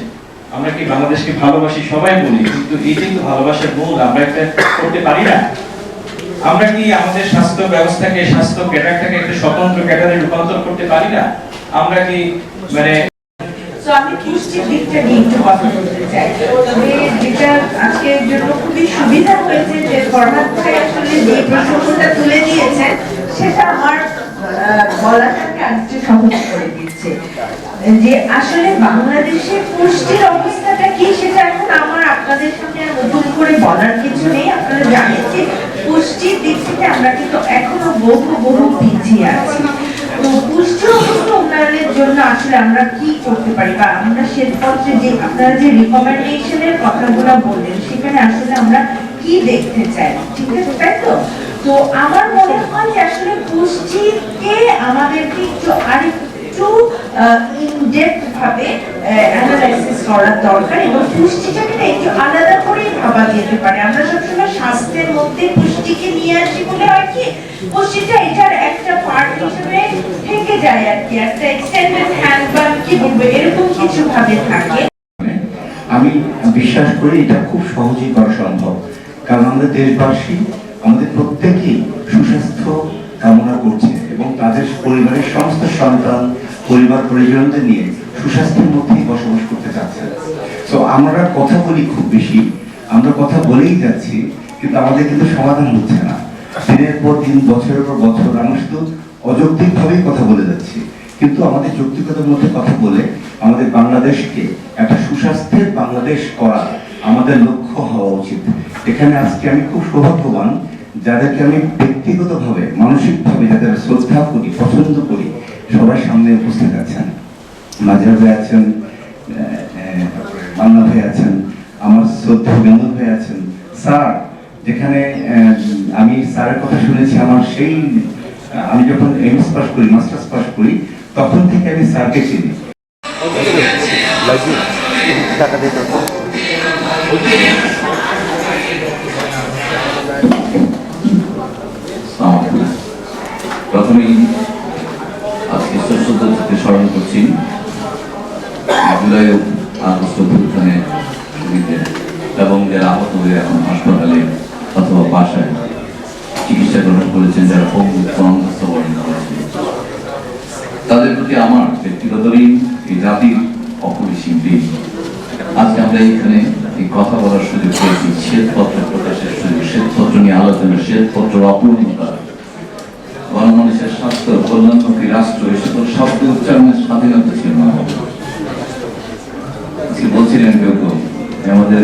আমরা কি বাংলাদেশকে ভালোবাসি সবাই বলি, কিন্তু এই যে ভালোবাসার মূল আমরা একটা করতে পারি না। আমরা কি আমাদের স্বাস্থ্য ব্যবস্থাকে, স্বাস্থ্য ক্যাডারটাকে একটা স্বতন্ত্র ক্যাডারে রূপান্তর করতে পারি না? আমরা কি মানে তো আমি পুষ্টির দিকটা নিয়ে একটু কথা বলতে চাই। তবে যেটা আজকের জন্য খুবই সুবিধা হয়েছে যে ফরহাদ ভাই আসলে যে প্রসঙ্গটা তুলে দিয়েছেন সেটা আমার বলাটাকে আরেকটু সহজ করে দিচ্ছে, যে আসলে বাংলাদেশের পুষ্টির অবস্থাটা কি সেটা এখন আমার আপনাদের সামনে আর নতুন করে বলার কিছু নেই। আপনারা জানেন যে পুষ্টির দিক থেকে আমরা কিন্তু এখনো বহু পিছিয়ে আছি। তো পুষ্টি অবস্থা উন্নয়নের জন্য আসলে আমরা কি করতে পারি, বা আমরা শ্বেতপত্রে যে আপনারা যে রিকমেন্ডেশনের কথাগুলো বললেন সেখানে আসলে আমরা কি দেখতে চাই, ঠিক আছে, তাই তো? তো আমার মনে হয় যে আসলে পুষ্টিকে আমাদেরকে একটু আরেকটু ইনডেপথ ভাবে অ্যানালাইসিস করার দরকার, এবং পুষ্টিটাকে একটু আলাদা করে ভাবা যেতে পারে। আমরা সবসময় স্বাস্থ্যের মধ্যে পুষ্টিকে নিয়ে আসি বলে হয় কি পুষ্টিটা এটার একটা পার্ট হিসেবে থেকে যায় আর কি, একটা এক্সটেন্ডেড হ্যান্ড বা কি বলবো এরকম কিছু ভাবে থাকে। আমি বিশ্বাস করি এটা খুব সহজেই করা সম্ভব, কারণ আমরা দেশবাসী আমাদের প্রত্যেকেই সুস্বাস্থ্য কামনা করছে এবং তাদের পরিবারের সমস্ত সন্তান, পরিবার পরিজনদের নিয়ে সুস্বাস্থ্যের মধ্যেই বসবাস করতে চাচ্ছে। তো আমরা কথা বলি খুব বেশি, আমরা কথা বলেই যাচ্ছি, কিন্তু আমাদের কিন্তু সমাধান হচ্ছে না। দিনের পর দিন, বছরের পর বছর আমরা শুধু অযৌক্তিকভাবেই কথা বলে যাচ্ছি, কিন্তু আমাদের যৌক্তিকতার মধ্যে কথা বলে আমাদের বাংলাদেশকে একটা সুস্বাস্থ্যের বাংলাদেশ করা আমাদের লক্ষ্য হওয়া উচিত। এখানে আজকে আমি খুব সৌভাগ্যবান, যাদেরকে আমি ব্যক্তিগতভাবে, মানসিকভাবে যাদের শ্রদ্ধা করি, পছন্দ করি, সবার সামনে উপস্থিত আছেন। মাজার ভাই আছেন, মান্না ভাই আছেন, আমার শ্রদ্ধা বেন্দু ভাই আছেন। স্যার, যেখানে আমি স্যারের কথা শুনেছি, আমার সেই আমি যখন এমএস পাস করি, মাস্টার্স পাস করি, তখন থেকে আমি স্যারকে চিনি। প্রথমেই আজকে শ্রদ্ধাকে স্মরণ করছি জুলাই আগস্ট অভ্যুত্থানের শহীদদের এবং যারা আহত হয়ে এখন হাসপাতালে অথবা বাসায় চিকিৎসা গ্রহণ করেছেন, যারা অঙ্গস্থবরণ করেছেন, তাদের প্রতি আমার ব্যক্তিগত ঋণ, এই জাতির অপরিসীম ঋণ। আজকে আমরা এখানে এই কথা বলার সুযোগ পেয়েছি, শ্বেতপত্র প্রকাশের সুযোগ, শ্বেতপত্র নিয়ে আলোচনা, শ্বেতপত্র অপূর্ণতা, গণমানুষের স্বাস্থ্য, কল্যাণমুখী রাষ্ট্র, এই সকল শব্দ উচ্চারণের স্বাধীনতা ছিল না। বলছিলেন কেউ কেউ আমাদের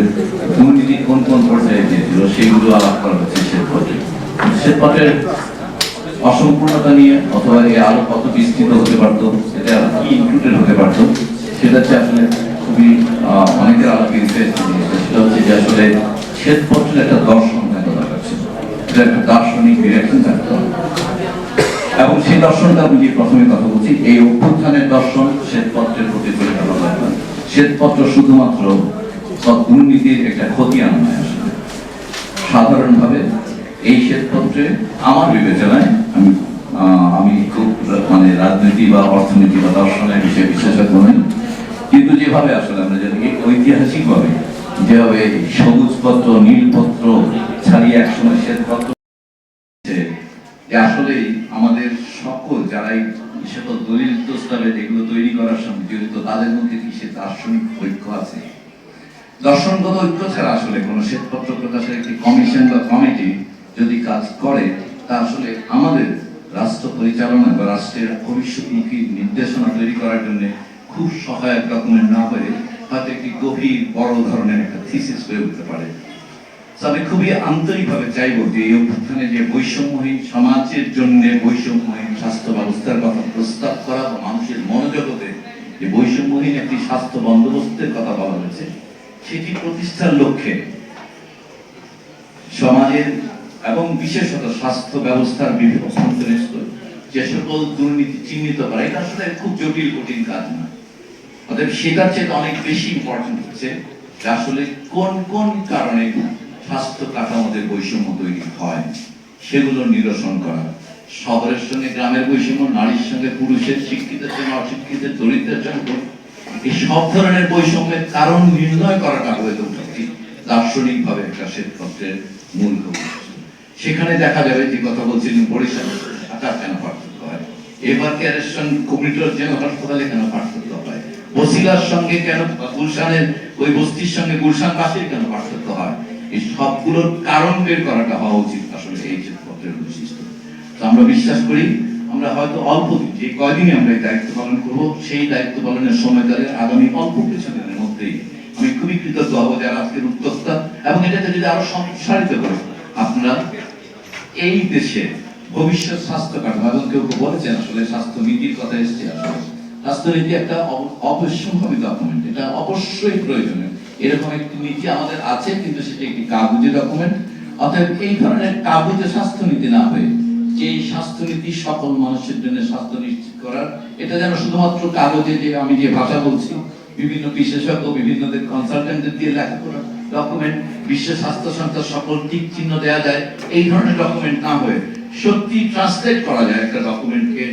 দুর্নীতি কোন কোন পর্যায়ে দিয়েছিল, সেইগুলো আলাপ করা হচ্ছে শ্বেতপত্রে। শ্বেতপত্রের অসম্পূর্ণতা নিয়ে, অথবা আরো কত বিস্তৃত হতে পারতো, এটা কি ইনক্লুডেড হতে পারতো, সেটা হচ্ছে আসলে খুবই অনেকের আলাপে সেটা হচ্ছে যে আসলে শ্বেতপত্রের একটা দর্শন থাকা দরকার ছিল, এটা একটা দার্শনিক ডিরেকশন থাকতে হবে। এবং সেই দর্শনটা আমি যে প্রথমে কথা বলছি, এই অভ্যুত্থানের দর্শন শ্বেতপত্রের প্রতি তুলে ধরা দরকার। শ্বেতপত্র শুধুমাত্র দুর্নীতির একটা খতিয়ান নয়। আসলে সাধারণভাবে এই শ্বেতপত্রে আমার বিবেচনায়, আমি খুব মানে রাজনীতি বা অর্থনীতি বা দর্শনের বিষয়ে বিশেষজ্ঞ নই, কিন্তু যেভাবে আসলে আমরা জানি ঐতিহাসিকভাবে যেভাবে সবুজ পত্র, নীলপত্র ছাড়িয়ে একসময় শ্বেতপত্র, যে আসলে আমাদের সকল যারা এই সকল দলিল দস্তাবেজ এগুলো তৈরি করার সঙ্গে জড়িত, তাদের মধ্যে কি সে দার্শনিক ঐক্য আছে? দর্শনগত ঐক্য ছাড়া আসলে কোনো শ্বেতপত্র প্রকাশের একটি কমিশন বা কমিটি যদি কাজ করে, তা আসলে আমাদের রাষ্ট্র পরিচালনা বা রাষ্ট্রের ভবিষ্যৎমুখী নির্দেশনা তৈরি করার জন্য খুব সহায়ক রকমের না হয়ে হয়তো একটি গভীর বড় ধরনের একটা থিসিস হয়ে উঠতে পারে। আমি খুবই আন্তরিকভাবে চাইবো যে এই অভ্যুত্থানে যে বৈষম্যহীন সমাজের জন্য বৈষম্যহীন স্বাস্থ্য ব্যবস্থার কথা প্রস্তাব করা বা মানুষের মনোজগতে যে বৈষম্যহীন একটি স্বাস্থ্য বন্দোবস্তের কথা বলা হয়েছে, সেটি প্রতিষ্ঠার লক্ষ্যে সমাজের এবং বিশেষত স্বাস্থ্য ব্যবস্থার বিভিন্ন অভ্যন্তরীণ যে সকল দুর্নীতি চিহ্নিত করা, এটা আসলে খুব জটিল কঠিন কাজ না। অতএব সেটার চেয়ে অনেক বেশি ইম্পর্টেন্ট হচ্ছে যে আসলে কোন কোন কারণে স্বাস্থ্য কাঠামোদের বৈষম্য তৈরি হয় সেগুলো নিরসন করা। শহরের সঙ্গে গ্রামের বৈষম্য, নারীর সঙ্গে পুরুষের, শিক্ষিতের জন্য অশিক্ষিতের, দরিদ্রের জন্য, এই সব ধরনের বৈষম্যের কারণ নির্ণয় করাটা হয়ে উঠছে দার্শনিকভাবে একটা শ্বেতপত্রের মূল লক্ষ্য। সেখানে দেখা যাবে যে কথা বলছিলেন বরিশাল ঢাকার কেন পার্থক্য হয়, এবার ক্যারেশন কমিউনিটির জেনারেল হাসপাতালে কেন পার্থক্য হয়, বসিলার সঙ্গে কেন গুলশানের ওই বস্তির সঙ্গে গুলশানবাসীর কেন পার্থক্য হয়, এই সবগুলোর কারণ বের করাটা হওয়া উচিত আসলে এই শ্বেতপত্রের বৈশিষ্ট্য। তো আমরা বিশ্বাস করি আমরা হয়তো অল্প দিন, যে কয়দিনে আমরা এই দায়িত্ব পালন করবো, সেই দায়িত্ব পালনের সময়কালে আগামী অল্প কিছু দিনের মধ্যেই আমি খুবই কৃতজ্ঞ হবো যারা আজকের উদ্যোক্তা, এবং এটাকে যদি আরো সম্প্রসারিত করে আপনারা এই দেশে ভবিষ্যৎ স্বাস্থ্য কাঠামো, এবং কেউ বলেছেন আসলে স্বাস্থ্য নীতির কথা এসেছে, আসলে স্বাস্থ্য নীতি একটা অবশ্যম্ভাবী ডকুমেন্ট, এটা অবশ্যই প্রয়োজনীয়। এরকম একটি নীতি আমাদের আছে, কিন্তু সেটা একটি কাগজে ডকুমেন্ট। অতএব এই ধরনের কাগজে স্বাস্থ্য নীতি না হয়ে যে স্বাস্থ্য নীতি সকল মানুষের জন্য স্বাস্থ্য নিশ্চিত করার, এটা যেন শুধুমাত্র কাগজে যে আমি যে ভাষা বলছি বিভিন্ন বিশেষজ্ঞ বিভিন্নদের কনসালটেন্টদের দিয়ে লেখা করা ডকুমেন্ট, বিশ্ব স্বাস্থ্য সংস্থার সকল টিক চিহ্ন দেওয়া যায়, এই ধরনের ডকুমেন্ট না হয়ে সত্যি ট্রান্সলেট করা যায় একটা ডকুমেন্টকে,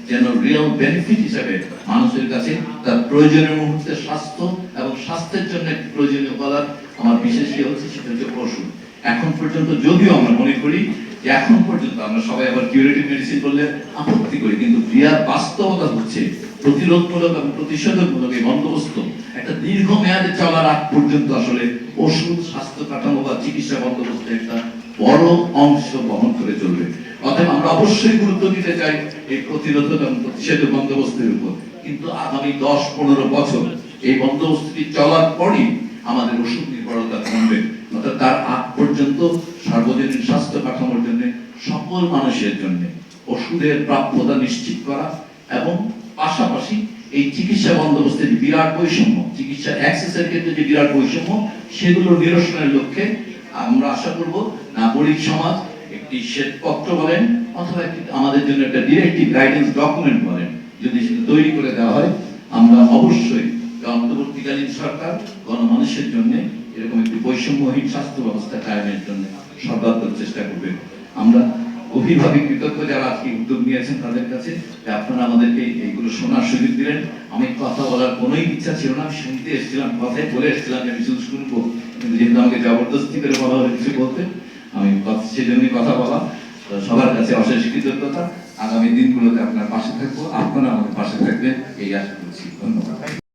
যেন রিয়েল বেনিফিট হিসেবে মানুষের কাছে তার প্রয়োজনীয় মুহূর্তে স্বাস্থ্য এবং স্বাস্থ্যের জন্য একটি প্রয়োজনীয় উপাদান আমার বিশেষ হচ্ছে সেটা হচ্ছে ওষুধ। এখন পর্যন্ত যদিও আমরা মনে করি যে এখন পর্যন্ত আমরা সবাই আবার কিউরেটিভ মেডিসিন বললে আপত্তি করি, কিন্তু ক্রিয়ার বাস্তবতা হচ্ছে প্রতিরোধমূলক এবং প্রতিষেধকমূলক এই বন্দোবস্ত একটা দীর্ঘ মেয়াদে চলার আগ পর্যন্ত আসলে ওষুধ স্বাস্থ্য কাঠামো বা চিকিৎসা বন্দোবস্ত একটা বড় অংশ বহন করে চলবে। অতএব আমরা অবশ্যই গুরুত্ব দিতে চাই এই প্রতিরোধক এবং প্রতিষেধক বন্দোবস্তের উপর, কিন্তু আগামী 10-15 বছর এই বন্দোবস্তটি চলার পরই আমাদের ওষুধ নির্ভরতা কমবে। অর্থাৎ তার আগ পর্যন্ত সার্বজনীন স্বাস্থ্য কাঠামোর জন্য সকল মানুষের জন্য ওষুধের প্রাপ্যতা নিশ্চিত করা, এবং পাশাপাশি এই চিকিৎসা বন্দোবস্তের বিরাট বৈষম্য, চিকিৎসা অ্যাক্সেসের ক্ষেত্রে যে বিরাট বৈষম্য, সেগুলো নিরসনের লক্ষ্যে আমরা আশা করব নাগরিক সমাজ একটি শ্বেতপত্র বলেন অথবা একটি আমাদের জন্য একটা ডিরেক্টিভ গাইডেন্স ডকুমেন্ট বলেন, যদি সেটা তৈরি করে দেওয়া হয়, আমরা অবশ্যই অন্তর্বর্তীকালীন সরকার গণমানুষের জন্য এরকম একটি বৈষম্যহীন স্বাস্থ্য ব্যবস্থা কায়েমের জন্য সর্বাত্মক চেষ্টা করবে। আমরা গভীরভাবে কৃতজ্ঞ যারা আজকে উদ্যোগ নিয়েছেন তাদের কাছে, যে আপনারা আমাদেরকে এইগুলো শোনার সুযোগ দিলেন। আমি কথা বলার কোনো ইচ্ছা ছিল না, আমি শুনতে এসেছিলাম, কথাই বলে এসেছিলাম যে আমি শুধু শুনবো, কিন্তু যেহেতু আমাকে জবরদস্তি করে বলা হলে কিছু বলতে, আমি সেজন্যই কথা বলা। সবার কাছে অশেষ কৃতজ্ঞতা। আগামী দিনগুলোতে আপনার পাশে থাকবো, আপনারা আমাদের পাশে থাকবেন এই আশা করছি। ধন্যবাদ।